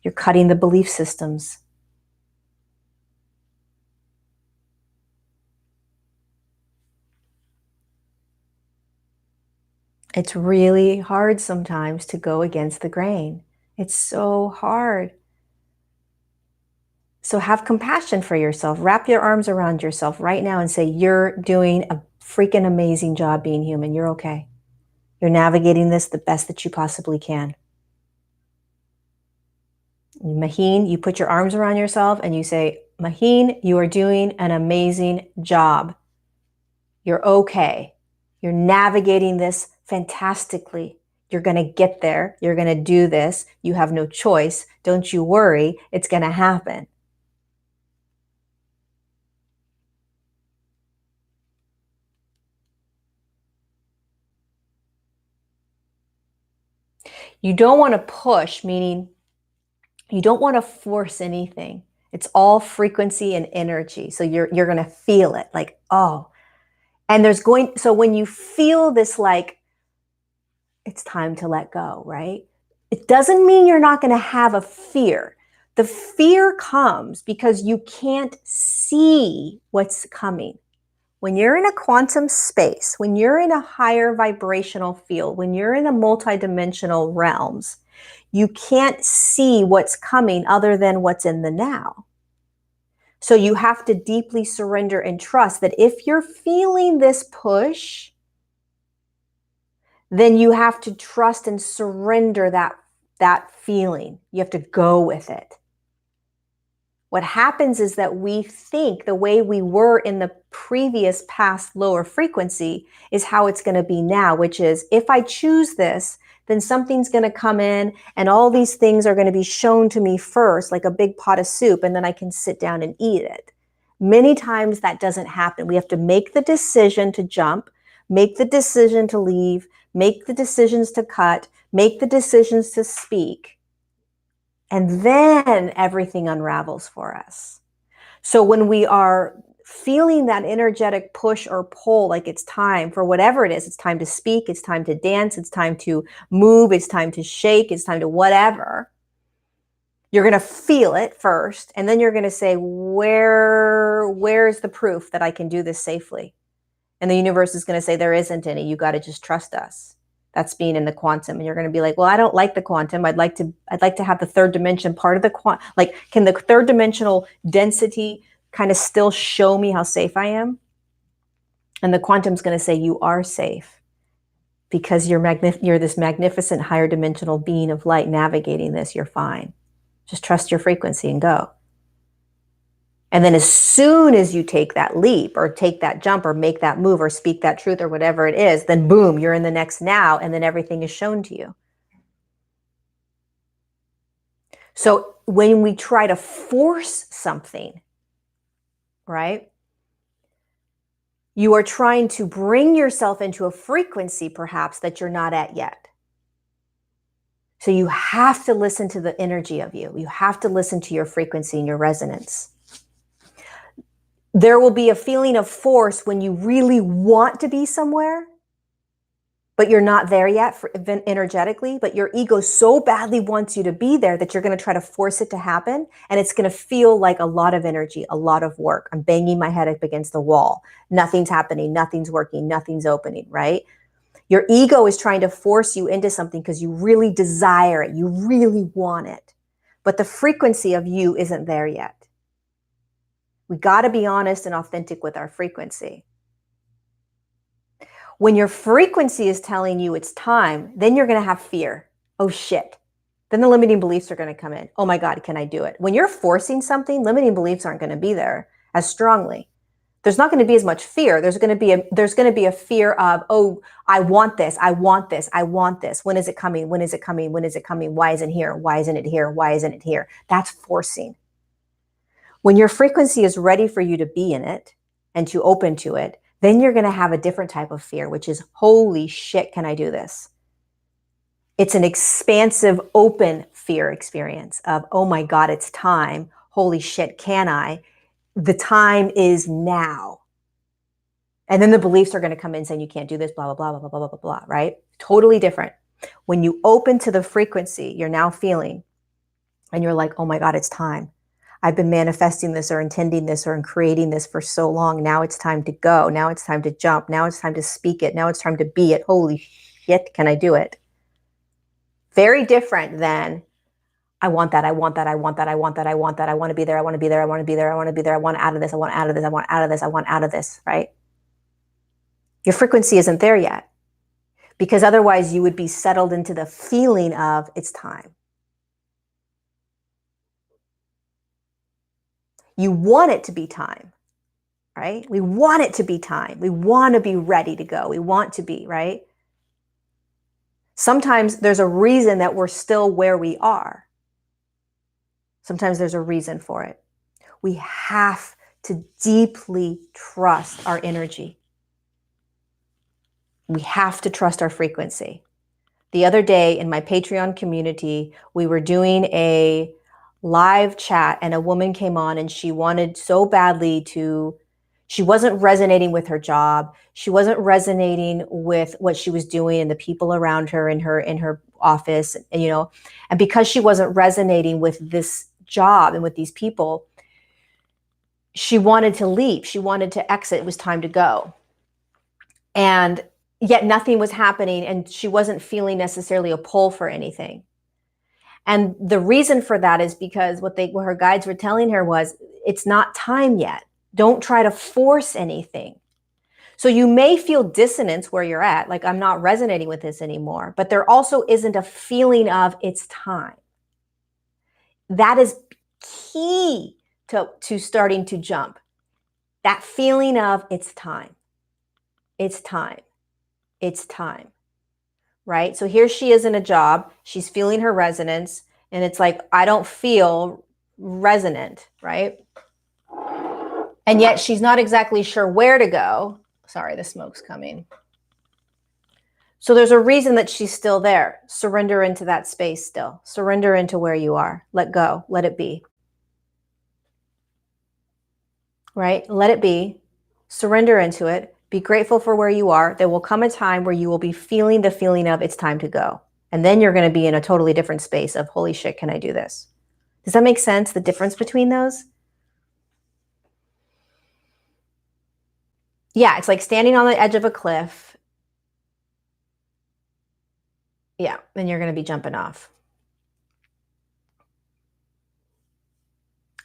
You're cutting the belief systems. It's really hard sometimes to go against the grain. It's so hard. So have compassion for yourself. Wrap your arms around yourself right now and say, you're doing a freaking amazing job being human. You're okay. You're navigating this the best that you possibly can. Maheen, you put your arms around yourself and you say, Maheen, you are doing an amazing job. You're okay. You're navigating this fantastically. You're going to get there. You're going to do this. You have no choice. Don't you worry. It's going to happen. You don't want to push, meaning you don't want to force anything. It's all frequency and energy. So you're going to feel it like, oh, and so when you feel this, like, it's time to let go, right? It doesn't mean you're not going to have a fear. The fear comes because you can't see what's coming. When you're in a quantum space, when you're in a higher vibrational field, when you're in a multidimensional realms, you can't see what's coming other than what's in the now. So you have to deeply surrender and trust that if you're feeling this push, then you have to trust and surrender that feeling. You have to go with it. What happens is that we think the way we were in the previous past lower frequency is how it's going to be now, which is if I choose this, then something's going to come in and all these things are going to be shown to me first, like a big pot of soup, and then I can sit down and eat it. Many times that doesn't happen. We have to make the decision to jump, make the decision to leave, make the decisions to cut, make the decisions to speak. And then everything unravels for us. So when we are feeling that energetic push or pull, like it's time for whatever it is, it's time to speak, it's time to dance, it's time to move, it's time to shake, it's time to whatever, you're going to feel it first. And then you're going to say, where's the proof that I can do this safely? And the universe is going to say, there isn't any. You got to just trust us. That's being in the quantum. And you're going to be like, well, I don't like the quantum. I'd like to have the third dimension part of the quantum. Like, can the third dimensional density kind of still show me how safe I am? And the quantum's going to say, you are safe because you're this magnificent higher dimensional being of light navigating this. You're fine. Just trust your frequency and go. And then as soon as you take that leap or take that jump or make that move or speak that truth or whatever it is, then boom, you're in the next now, and then everything is shown to you. So when we try to force something, right, you are trying to bring yourself into a frequency perhaps that you're not at yet. So you have to listen to the energy of you. You have to listen to your frequency and your resonance. There will be a feeling of force when you really want to be somewhere, but you're not there yet energetically, but your ego so badly wants you to be there that you're going to try to force it to happen. And it's going to feel like a lot of energy, a lot of work. I'm banging my head up against the wall. Nothing's happening. Nothing's working. Nothing's opening, right? Your ego is trying to force you into something because you really desire it. You really want it. But the frequency of you isn't there yet. We got to be honest and authentic with our frequency. When your frequency is telling you it's time, then you're going to have fear. Oh, shit. Then the limiting beliefs are going to come in. Oh, my God, can I do it? When you're forcing something, limiting beliefs aren't going to be there as strongly. There's not going to be as much fear. There's going to be a fear of, oh, I want this. I want this. I want this. When is it coming? When is it coming? When is it coming? Why isn't it here? Why isn't it here? Why isn't it here? That's forcing. When your frequency is ready for you to be in it and to open to it, then you're going to have a different type of fear, which is, holy shit, can I do this? It's an expansive, open fear experience of, oh my God, it's time. Holy shit, can I? The time is now. And then the beliefs are going to come in saying you can't do this, blah, blah, blah, blah, blah, blah, blah, blah, right? Totally different. When you open to the frequency you're now feeling, and you're like, oh my God, it's time. I've been manifesting this or intending this or creating this for so long. Now it's time to go. Now it's time to jump. Now it's time to speak it. Now it's time to be it. Holy shit, can I do it? Very different than I want that, I want that, I want that, I want that, I want that, I want to be there, I want to be there, I want to be there, I want to be there, I want out of this, I want out of this, I want out of this, I want out of this, right? Your frequency isn't there yet, because otherwise you would be settled into the feeling of it's time. You want it to be time, right? We want it to be time. We want to be ready to go. We want to be, right? Sometimes there's a reason that we're still where we are. Sometimes there's a reason for it. We have to deeply trust our energy. We have to trust our frequency. The other day in my Patreon community, we were doing a live chat and a woman came on and she wanted so badly to, she wasn't resonating with her job. She wasn't resonating with what she was doing and the people around her in her office, and, you know, and because she wasn't resonating with this job and with these people, she wanted to leave. She wanted to exit. It was time to go. And yet nothing was happening and she wasn't feeling necessarily a pull for anything. And the reason for that is because what her guides were telling her was, it's not time yet. Don't try to force anything. So you may feel dissonance where you're at, like I'm not resonating with this anymore, but there also isn't a feeling of it's time. That is key to starting to jump. That feeling of it's time. It's time. It's time. Right? So here she is in a job. She's feeling her resonance. And it's like, I don't feel resonant, right? And yet she's not exactly sure where to go. Sorry, the smoke's coming. So there's a reason that she's still there. Surrender into that space still. Surrender into where you are. Let go. Let it be. Right? Let it be. Surrender into it. Be grateful for where you are. There will come a time where you will be feeling the feeling of it's time to go. And then you're going to be in a totally different space of, holy shit, can I do this? Does that make sense? The difference between those? Yeah, it's like standing on the edge of a cliff. Yeah, and you're going to be jumping off.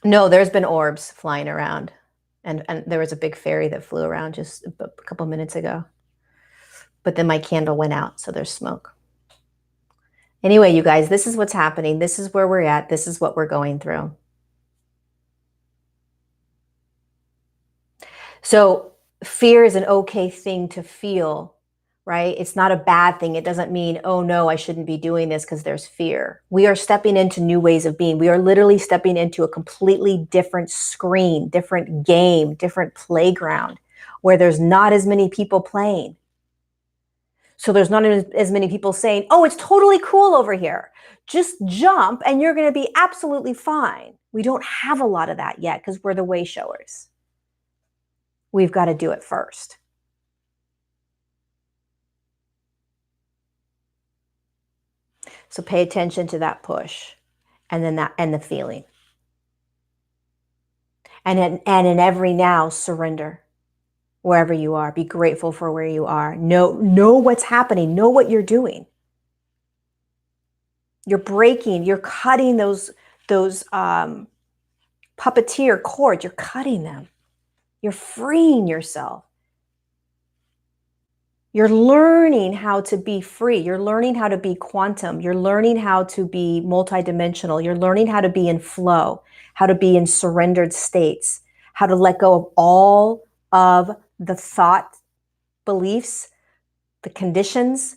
No, there's been orbs flying around. And there was a big fairy that flew around just a couple minutes ago. But then my candle went out, so there's smoke. Anyway, you guys, this is what's happening. This is where we're at. This is what we're going through. So fear is an okay thing to feel, right? It's not a bad thing. It doesn't mean, oh no, I shouldn't be doing this because there's fear. We are stepping into new ways of being. We are literally stepping into a completely different screen, different game, different playground where there's not as many people playing. So there's not as many people saying, oh, it's totally cool over here. Just jump and you're going to be absolutely fine. We don't have a lot of that yet because we're the way showers. We've got to do it first. So pay attention to that push and then the feeling. And in every now, surrender wherever you are. Be grateful for where you are. Know what's happening. Know what you're doing. You're breaking, you're cutting those puppeteer cords. You're cutting them. You're freeing yourself. You're learning how to be free. You're learning how to be quantum. You're learning how to be multidimensional. You're learning how to be in flow, how to be in surrendered states, how to let go of all of the thought, beliefs, the conditions,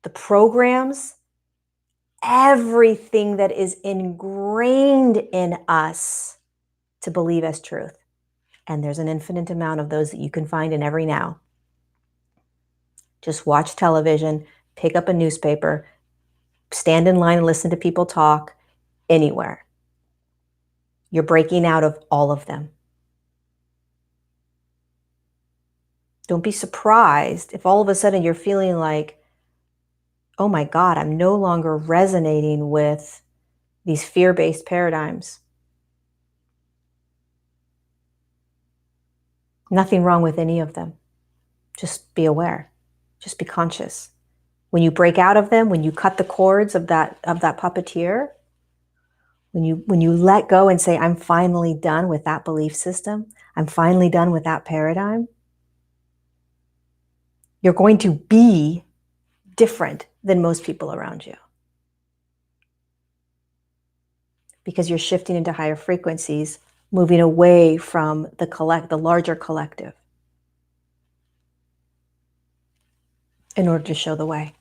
the programs, everything that is ingrained in us to believe as truth. And there's an infinite amount of those that you can find in every now. Just watch television, pick up a newspaper, stand in line and listen to people talk anywhere. You're breaking out of all of them. Don't be surprised if all of a sudden you're feeling like, oh my God, I'm no longer resonating with these fear-based paradigms. Nothing wrong with any of them. Just be aware. Just be conscious. When you break out of them, when you cut the cords of that puppeteer, when you let go and say, I'm finally done with that belief system, I'm finally done with that paradigm, you're going to be different than most people around you. Because you're shifting into higher frequencies, moving away from the larger collective in order to show the way.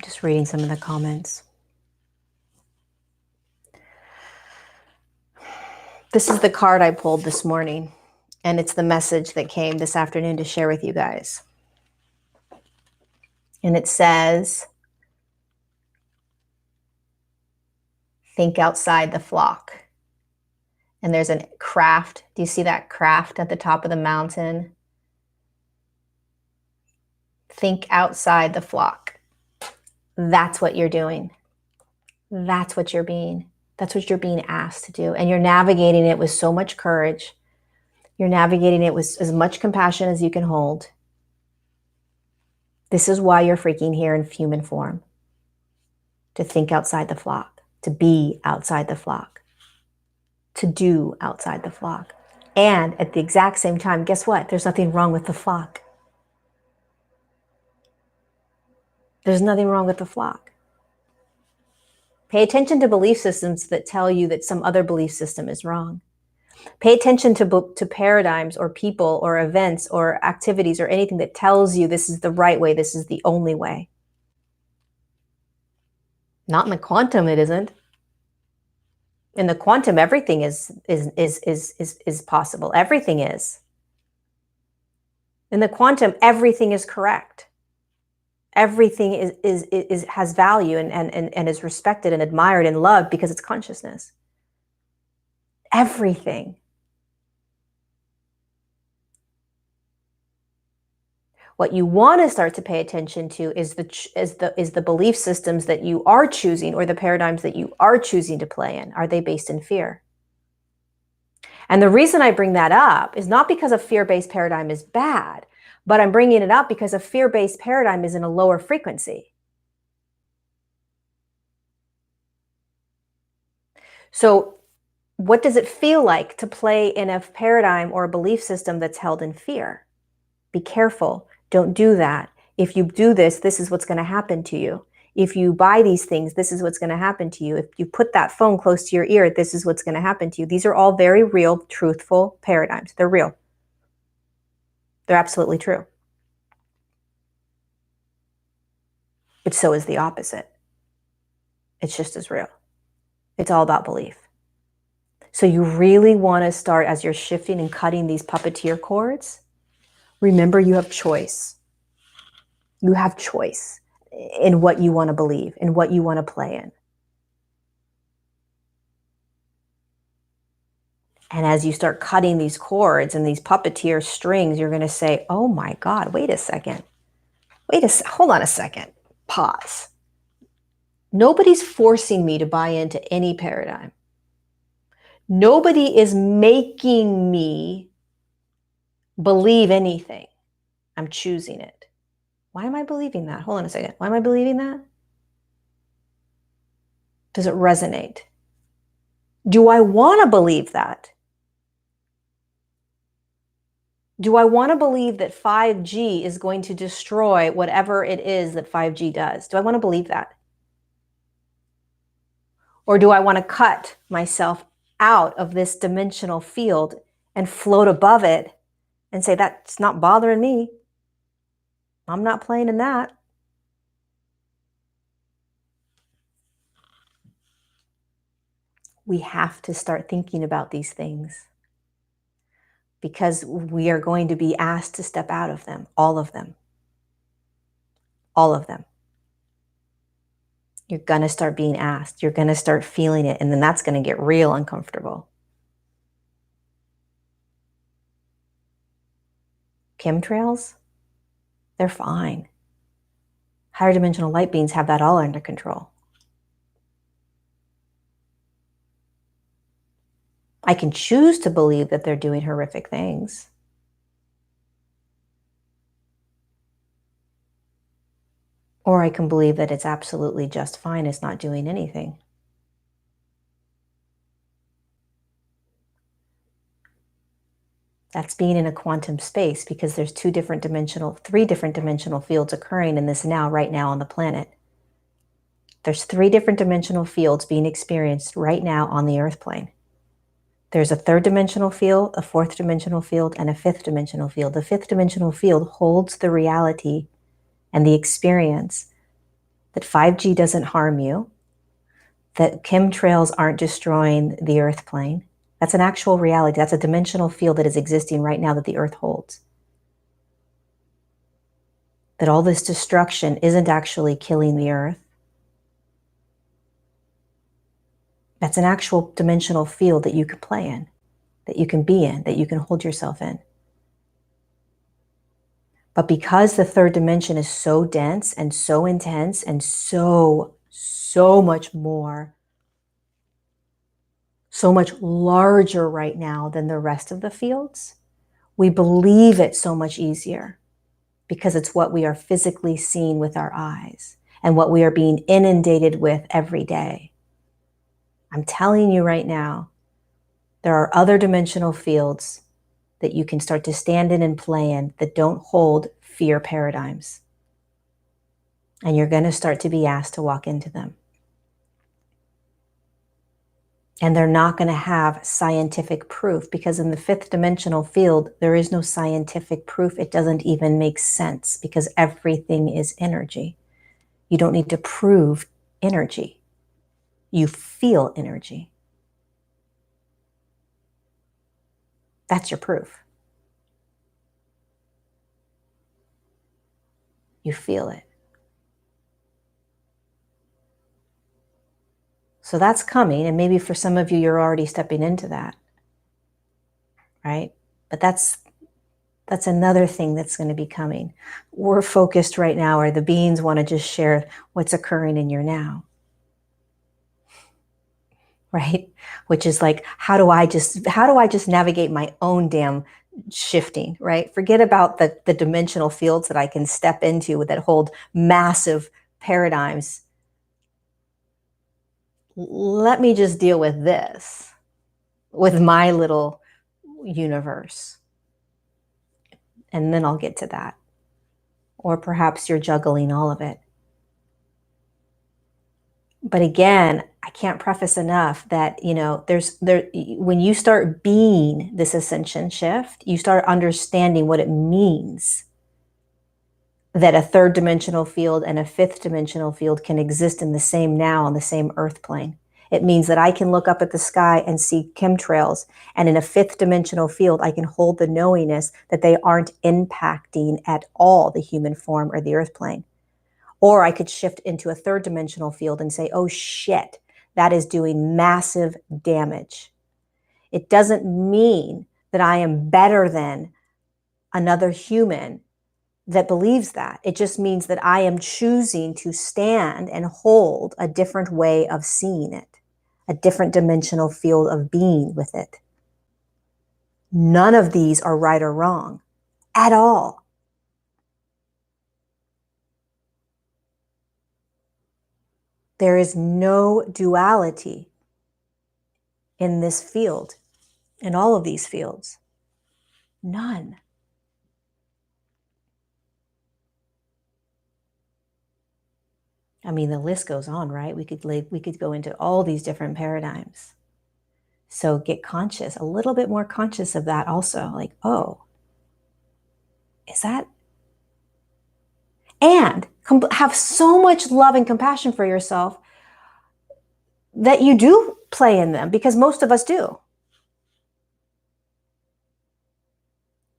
Just reading some of the comments. This is the card I pulled this morning, and it's the message that came this afternoon to share with you guys. And it says, think outside the flock. And there's a craft. Do you see that craft at the top of the mountain? Think outside the flock. That's what you're doing. That's what you're being asked to do. And you're navigating it with so much courage. You're navigating it with as much compassion as you can hold. This is why you're freaking here in human form. To think outside the flock. To be outside the flock. To do outside the flock. And at the exact same time, guess what? There's nothing wrong with the flock. There's nothing wrong with the flock. Pay attention to belief systems that tell you that some other belief system is wrong. Pay attention to paradigms or people or events or activities or anything that tells you this is the right way, this is the only way. Not in the quantum, it isn't. In the quantum, everything is possible. Everything is. In the quantum, everything is correct. Everything has value and is respected and admired and loved because it's consciousness. Everything. What you want to start to pay attention to is the belief systems that you are choosing, or the paradigms that you are choosing to play in. Are they based in fear? And the reason I bring that up is not because a fear-based paradigm is bad, but I'm bringing it up because a fear-based paradigm is in a lower frequency. So what does it feel like to play in a paradigm or a belief system that's held in fear? Be careful. Don't do that. If you do this, this is what's going to happen to you. If you buy these things, this is what's going to happen to you. If you put that phone close to your ear, this is what's going to happen to you. These are all very real, truthful paradigms. They're real. They're absolutely true. But so is the opposite. It's just as real. It's all about belief. So you really want to start, as you're shifting and cutting these puppeteer cords, remember you have choice. You have choice in what you want to believe, in what you want to play in. And as you start cutting these cords and these puppeteer strings, you're going to say, oh my God, wait a second. Hold on a second. Pause. Nobody's forcing me to buy into any paradigm. Nobody is making me believe anything. I'm choosing it. Why am I believing that? Hold on a second. Why am I believing that? Does it resonate? Do I want to believe that? Do I want to believe that 5G is going to destroy whatever it is that 5G does? Do I want to believe that? Or do I want to cut myself out of this dimensional field and float above it and say, that's not bothering me. I'm not playing in that. We have to start thinking about these things because we are going to be asked to step out of them, all of them, all of them. You're going to start being asked. You're going to start feeling it, and then that's going to get real uncomfortable. Chemtrails, they're fine. Higher dimensional light beings have that all under control. I can choose to believe that they're doing horrific things. Or I can believe that it's absolutely just fine. It's not doing anything. That's being in a quantum space, because there's three different dimensional fields occurring in this now, right now on the planet. There's 3 different dimensional fields being experienced right now on the earth plane. There's a 3rd dimensional field, a 4th dimensional field, and a 5th dimensional field. The 5th dimensional field holds the reality and the experience that 5G doesn't harm you, that chemtrails aren't destroying the earth plane. That's an actual reality. That's a dimensional field that is existing right now that the earth holds. That all this destruction isn't actually killing the earth. That's an actual dimensional field that you can play in, that you can be in, that you can hold yourself in. But because the 3rd dimension is so dense and so intense and so much more, so much larger right now than the rest of the fields, we believe it so much easier because it's what we are physically seeing with our eyes and what we are being inundated with every day. I'm telling you right now, there are other dimensional fields that you can start to stand in and play in that don't hold fear paradigms. And you're going to start to be asked to walk into them. And they're not going to have scientific proof, because in the 5th dimensional field, there is no scientific proof. It doesn't even make sense because everything is energy. You don't need to prove energy. You feel energy. That's your proof. You feel it. So that's coming, and maybe for some of you, you're already stepping into that, right? But that's another thing that's going to be coming. We're focused right now, or the beings want to just share what's occurring in your now, right? Which is like, how do I just navigate my own damn shifting, right? Forget about the dimensional fields that I can step into that hold massive paradigms. Let me just deal with this, with my little universe. And then I'll get to that. Or perhaps you're juggling all of it. But again, I can't preface enough that, when you start being this ascension shift, you start understanding what it means that a 3rd dimensional field and a 5th dimensional field can exist in the same now on the same earth plane. It means that I can look up at the sky and see chemtrails, and in a 5th dimensional field, I can hold the knowingness that they aren't impacting at all the human form or the earth plane. Or I could shift into a 3rd dimensional field and say, oh shit, that is doing massive damage. It doesn't mean that I am better than another human that believes that. It just means that I am choosing to stand and hold a different way of seeing it, a different dimensional field of being with it. None of these are right or wrong at all. There is no duality in this field, in all of these fields. None. I mean, the list goes on, right? We could go into all these different paradigms. So get conscious, a little bit more conscious of that also. Like, oh, Is that? And have so much love and compassion for yourself that you do play in them, because most of us do.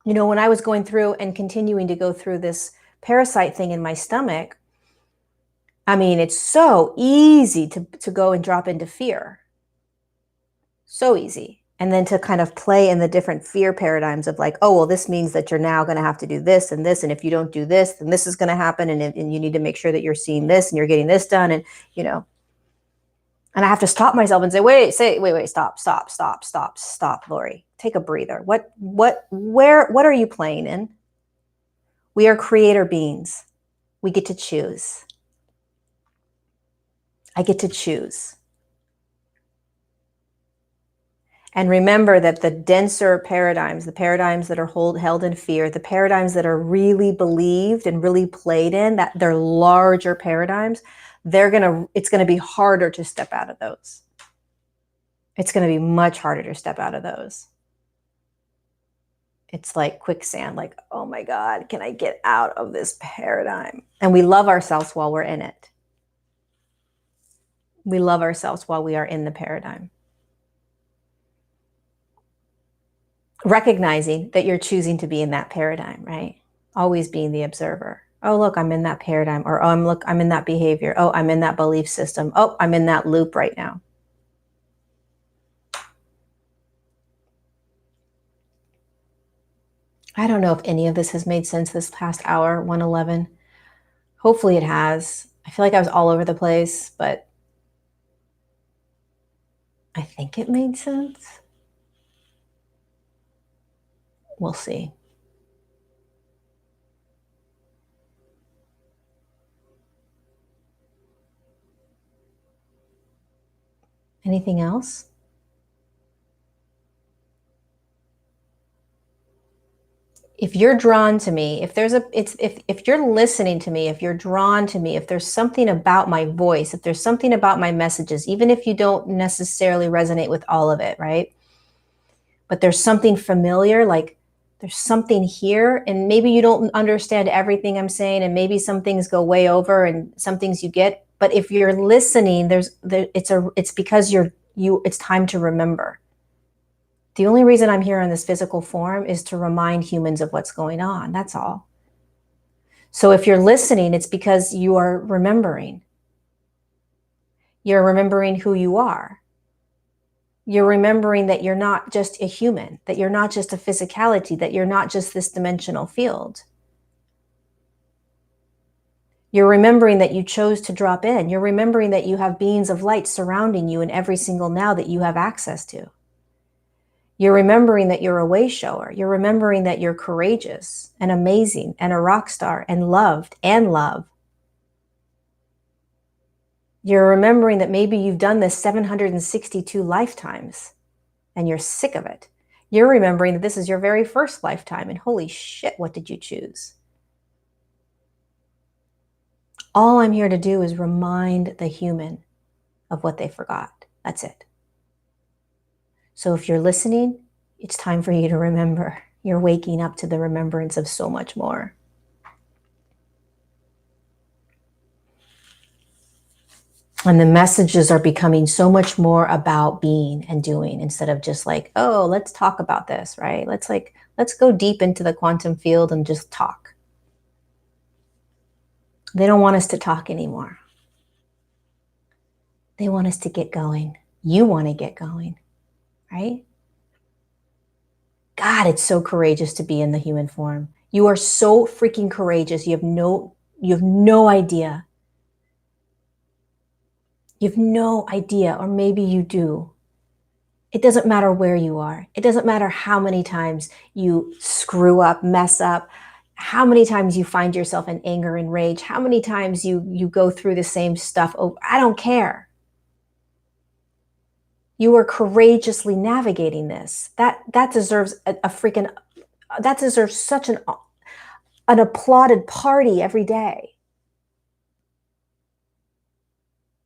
You know, when I was going through and continuing to go through this parasite thing in my stomach, I mean, it's so easy to go and drop into fear. So easy. And then to kind of play in the different fear paradigms of like, oh, well, this means that you're now going to have to do this and this. And if you don't do this, then this is going to happen. And you need to make sure that you're seeing this and you're getting this done. And, you know, and I have to stop myself and say, wait, stop, Lori. Take a breather. What are you playing in? We are creator beings. We get to choose. I get to choose. And remember that the denser paradigms, the paradigms that are held in fear, the paradigms that are really believed and really played in, that they're larger paradigms, it's going to be harder to step out of those. It's going to be much harder to step out of those. It's like quicksand, like, oh my God, can I get out of this paradigm? And we love ourselves while we're in it. We love ourselves while we are in the paradigm. Recognizing that you're choosing to be in that paradigm, right? Always being the observer. Oh, look, I'm in that paradigm. Or, oh, I'm in that behavior. Oh, I'm in that belief system. Oh, I'm in that loop right now. I don't know if any of this has made sense this past hour, 111. Hopefully it has. I feel like I was all over the place, but I think it made sense. We'll see. Anything else? If you're drawn to me, if you're listening to me, if you're drawn to me, if there's something about my voice, if there's something about my messages, even if you don't necessarily resonate with all of it, right? But there's something familiar, like there's something here, and maybe you don't understand everything I'm saying, and maybe some things go way over and some things you get, but if you're listening, it's because it's time to remember. The only reason I'm here in this physical form is to remind humans of what's going on. That's all. So if you're listening, it's because you are remembering. You're remembering who you are. You're remembering that you're not just a human, that you're not just a physicality, that you're not just this dimensional field. You're remembering that you chose to drop in. You're remembering that you have beings of light surrounding you in every single now that you have access to. You're remembering that you're a way shower. You're remembering that you're courageous and amazing and a rock star and loved and love. You're remembering that maybe you've done this 762 lifetimes and you're sick of it. You're remembering that this is your very first lifetime and holy shit, what did you choose? All I'm here to do is remind the human of what they forgot. That's it. So if you're listening, it's time for you to remember. You're waking up to the remembrance of so much more. And the messages are becoming so much more about being and doing instead of just like, oh, let's talk about this, right? Let's go deep into the quantum field and just talk. They don't want us to talk anymore. They want us to get going. You want to get going, right? God, it's so courageous to be in the human form. You are so freaking courageous. You have no idea. You have no idea, or maybe you do. It doesn't matter where you are. It doesn't matter how many times you screw up, mess up, how many times you find yourself in anger and rage, how many times you go through the same stuff over. I don't care. You are courageously navigating this. That deserves that deserves such an applauded party every day.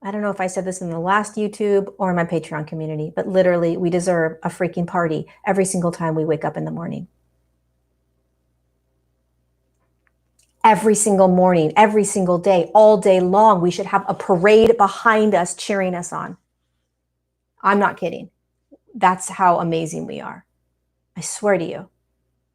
I don't know if I said this in the last YouTube or in my Patreon community, but literally we deserve a freaking party every single time we wake up in the morning. every single morning, every single day, all day long. We should have a parade behind us cheering us on. I'm not kidding. That's how amazing we are. I swear to you.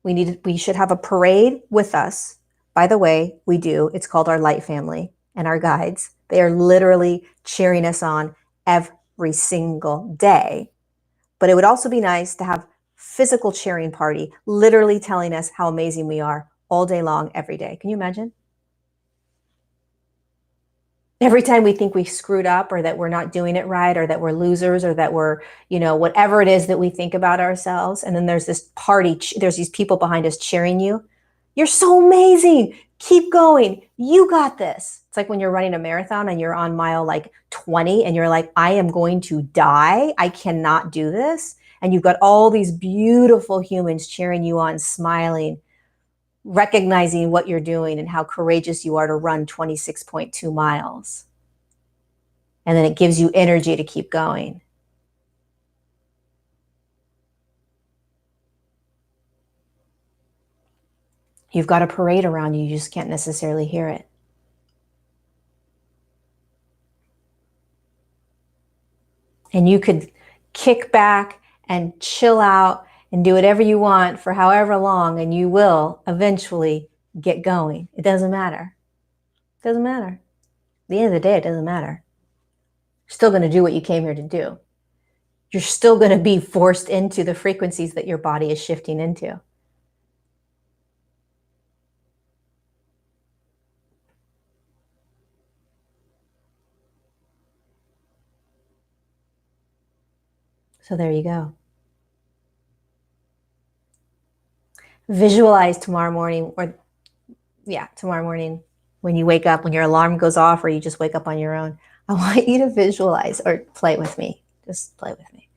We should have a parade with us. By the way, we do. It's called our Light Family and our guides. They are literally cheering us on every single day. But it would also be nice to have physical cheering party, literally telling us how amazing we are all day long, every day. Can you imagine? Every time we think we screwed up or that we're not doing it right or that we're losers or that we're, whatever it is that we think about ourselves. And then there's this party, there's these people behind us cheering you. You're so amazing. Keep going. You got this. It's like when you're running a marathon and you're on mile like 20 and you're like, I am going to die. I cannot do this. And you've got all these beautiful humans cheering you on, smiling, recognizing what you're doing and how courageous you are to run 26.2 miles. And then it gives you energy to keep going. You've got a parade around you, you just can't necessarily hear it. And you could kick back and chill out and do whatever you want for however long, and you will eventually get going. It doesn't matter. It doesn't matter. At the end of the day, it doesn't matter. You're still going to do what you came here to do. You're still going to be forced into the frequencies that your body is shifting into. So there you go. Visualize tomorrow morning when you wake up, when your alarm goes off or you just wake up on your own. I want you to visualize or play with me. Just play with me.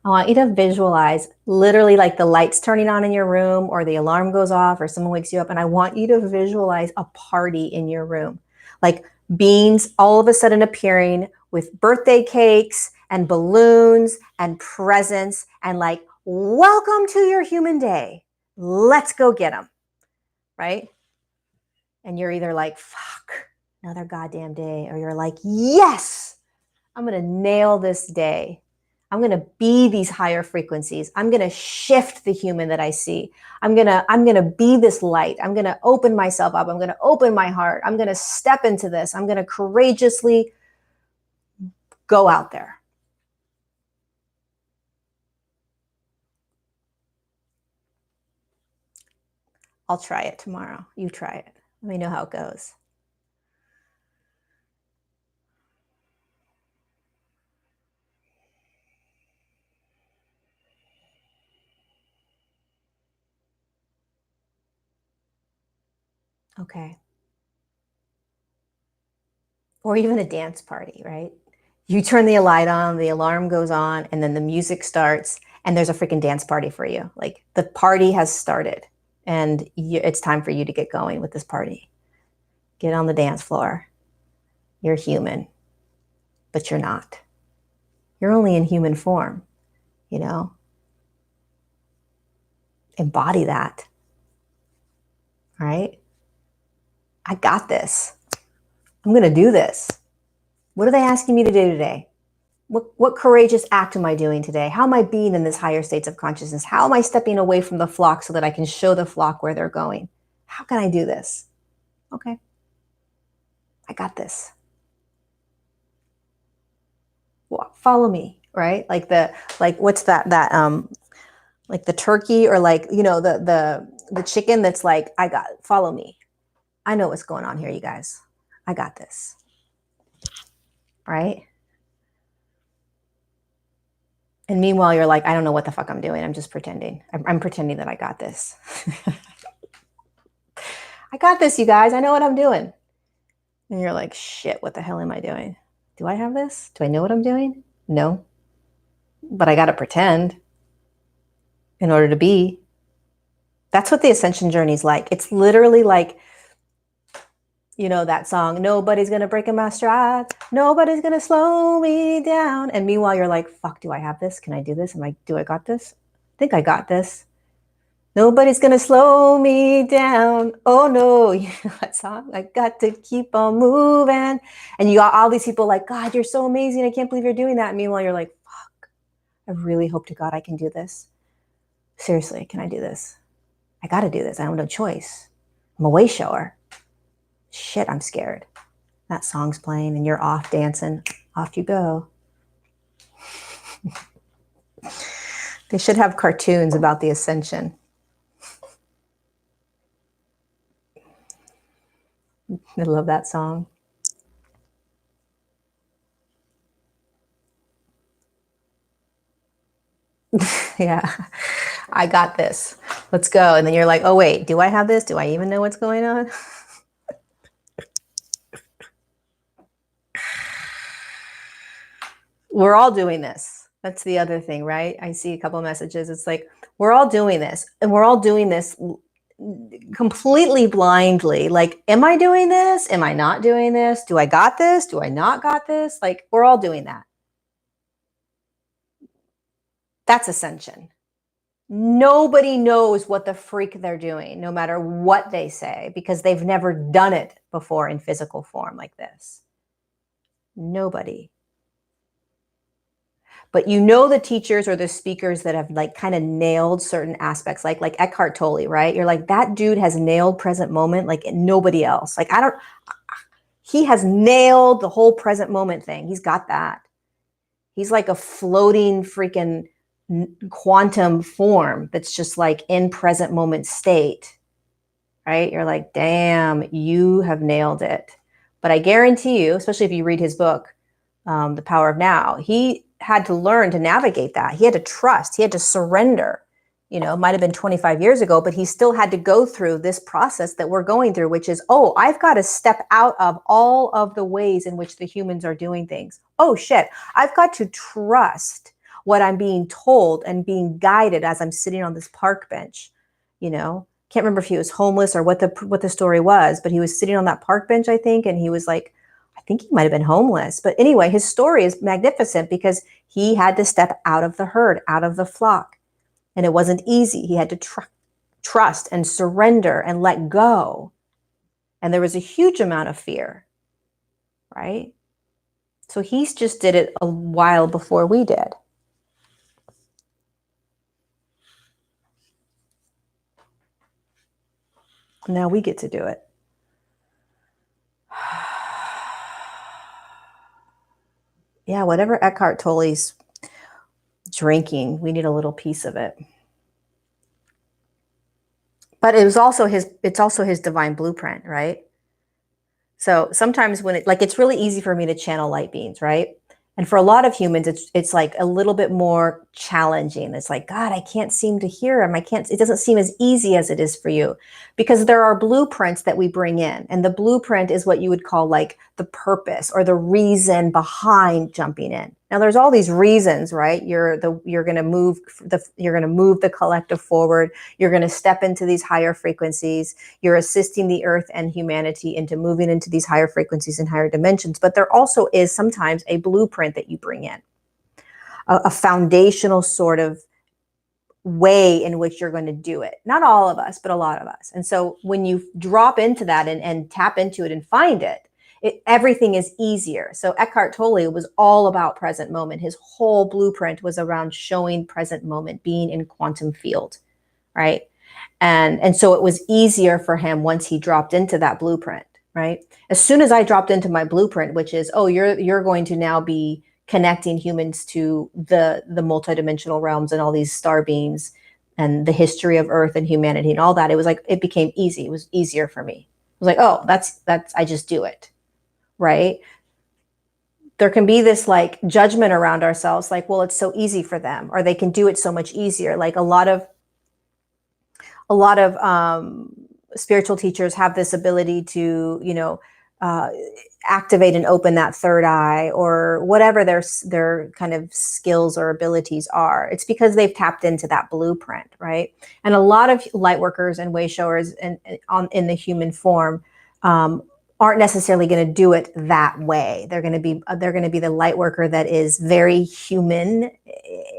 I want you to visualize literally like the lights turning on in your room or the alarm goes off or someone wakes you up. And I want you to visualize a party in your room, like beings all of a sudden appearing with birthday cakes and balloons and presents and like, welcome to your human day. Let's go get them, right? And you're either like, fuck, another goddamn day, or you're like, yes, I'm going to nail this day. I'm going to be these higher frequencies. I'm going to shift the human that I see. I'm going to be this light. I'm going to open myself up. I'm going to open my heart. I'm going to step into this. I'm going to courageously go out there. I'll try it tomorrow. You try it. Let me know how it goes. Okay. Or even a dance party, right? You turn the light on, the alarm goes on, and then the music starts, and there's a freaking dance party for you. Like the party has started, and it's time for you to get going with this party. Get on the dance floor. You're human, but you're not. You're only in human form, Embody that, right? I got this. I'm going to do this. What are they asking me to do today? What courageous act am I doing today? How am I being in this higher states of consciousness? How am I stepping away from the flock so that I can show the flock where they're going? How can I do this? Okay. I got this. Well, follow me, right? Like what's that like the turkey or like, the chicken that's like, follow me. I know what's going on here, you guys. I got this. Right? And meanwhile, you're like, I don't know what the fuck I'm doing. I'm just pretending. I'm pretending that I got this. I got this, you guys. I know what I'm doing. And you're like, shit, what the hell am I doing? Do I have this? Do I know what I'm doing? No. But I got to pretend in order to be. That's what the ascension journey is like. It's literally like, that song, nobody's going to break in my stride. Nobody's going to slow me down. And meanwhile, you're like, fuck, do I have this? Can I do this? Do I got this? I think I got this. Nobody's gonna slow me down. Oh no, you know that song? I got to keep on moving. And you got all these people like, God, you're so amazing. I can't believe you're doing that. And meanwhile, you're like, fuck, I really hope to God I can do this. Seriously, can I do this? I gotta do this. I have no choice. I'm a way shower. Shit, I'm scared. That song's playing and you're off dancing. Off you go. They should have cartoons about the ascension. I love that song. Yeah, I got this. Let's go. And then you're like, oh, wait, do I have this? Do I even know what's going on? We're all doing this. That's the other thing, right? I see a couple of messages. It's like, we're all doing this. And we're all doing this completely blindly. Like, am I doing this? Am I not doing this? Do I got this? Do I not got this? Like, we're all doing that. That's ascension. Nobody knows what the freak they're doing, no matter what they say, because they've never done it before in physical form like this. Nobody. But you know the teachers or the speakers that have like kind of nailed certain aspects, like Eckhart Tolle, right? You're like, that dude has nailed present moment like nobody else. Like, he has nailed the whole present moment thing. He's got that. He's like a floating freaking quantum form that's just like in present moment state, right? You're like, damn, you have nailed it. But I guarantee you, especially if you read his book, The Power of Now, he had to learn to navigate that. He had to trust, he had to surrender. You know, it might have been 25 years ago, but he still had to go through this process that we're going through, which is, oh, I've got to step out of all of the ways in which the humans are doing things. Oh, shit, I've got to trust what I'm being told and being guided as I'm sitting on this park bench. You know, can't remember if he was homeless or what the story was, but he was sitting on that park bench, I think, and he was like, I think he might have been homeless. But anyway, his story is magnificent because he had to step out of the herd, out of the flock. And it wasn't easy. He had to trust and surrender and let go. And there was a huge amount of fear, right? So he just did it a while before we did. Now we get to do it. Yeah, whatever Eckhart Tolle's drinking, we need a little piece of it. But it's also his divine blueprint, right? So sometimes when it's really easy for me to channel light beings, right? And for a lot of humans, it's like a little bit more challenging. It's like, God, I can't seem to hear him. It doesn't seem as easy as it is for you, because there are blueprints that we bring in. And the blueprint is what you would call like the purpose or the reason behind jumping in. Now there's all these reasons, right? You're going to move the collective forward. You're going to step into these higher frequencies. You're assisting the earth and humanity into moving into these higher frequencies and higher dimensions. But there also is sometimes a blueprint that you bring in, a foundational sort of way in which you're going to do it. Not all of us, but a lot of us. And so when you drop into that and tap into it and find it, everything is easier. So Eckhart Tolle was all about present moment. His whole blueprint was around showing present moment, being in quantum field, right? And so it was easier for him once he dropped into that blueprint, right? As soon as I dropped into my blueprint, which is, oh, you're going to now be connecting humans to the multidimensional realms and all these star beings and the history of Earth and humanity and all that, it was like, it became easy. It was easier for me. It was like, oh, that's I just do it. Right? There can be this like judgment around ourselves, like, well, it's so easy for them, or they can do it so much easier. Like a lot of spiritual teachers have this ability to, activate and open that third eye, or whatever their kind of skills or abilities are. It's because they've tapped into that blueprint, right? And a lot of light workers and way showers in the human form aren't necessarily going to do it that way. They're going to be the light worker that is very human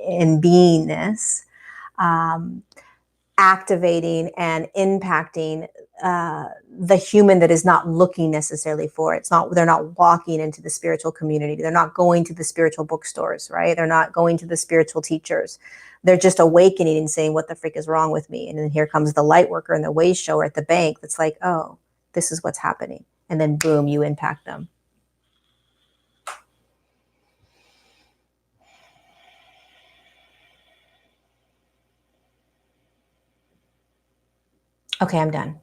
in beingness, activating and impacting the human that is not looking necessarily for it. They're not walking into the spiritual community. They're not going to the spiritual bookstores, right? They're not going to the spiritual teachers. They're just awakening and saying, what the frick is wrong with me? And then here comes the light worker and the way shower at the bank that's like, oh, this is what's happening. And then boom, you impact them. Okay, I'm done.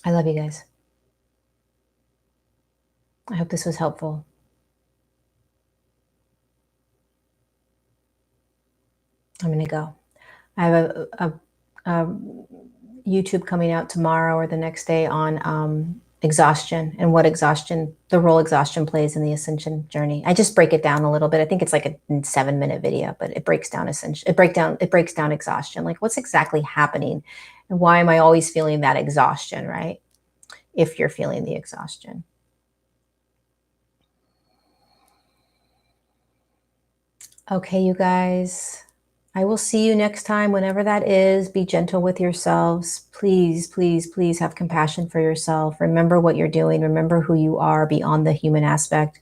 I love you guys. I hope this was helpful. I'm going to go. I have a YouTube coming out tomorrow or the next day on exhaustion and what the role exhaustion plays in the ascension journey. I just break it down a little bit. I think it's like a 7-minute video, but it breaks down it breaks down exhaustion. Like what's exactly happening and why am I always feeling that exhaustion, right? If you're feeling the exhaustion. Okay, you guys. I will see you next time, whenever that is. Be gentle with yourselves. Please, please, please have compassion for yourself. Remember what you're doing. Remember who you are beyond the human aspect.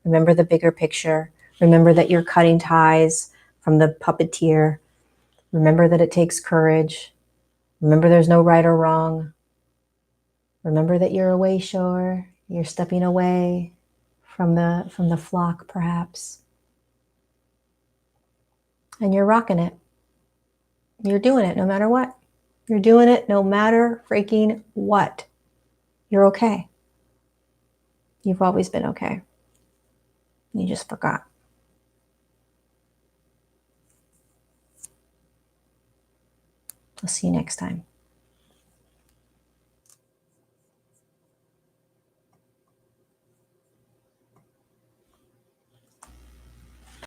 Remember the bigger picture. Remember that you're cutting ties from the puppeteer. Remember that it takes courage. Remember there's no right or wrong. Remember that you're a way shower. You're stepping away from the flock, perhaps. And you're rocking it. You're doing it no matter what. You're doing it no matter freaking what. You're okay. You've always been okay. You just forgot. I'll see you next time.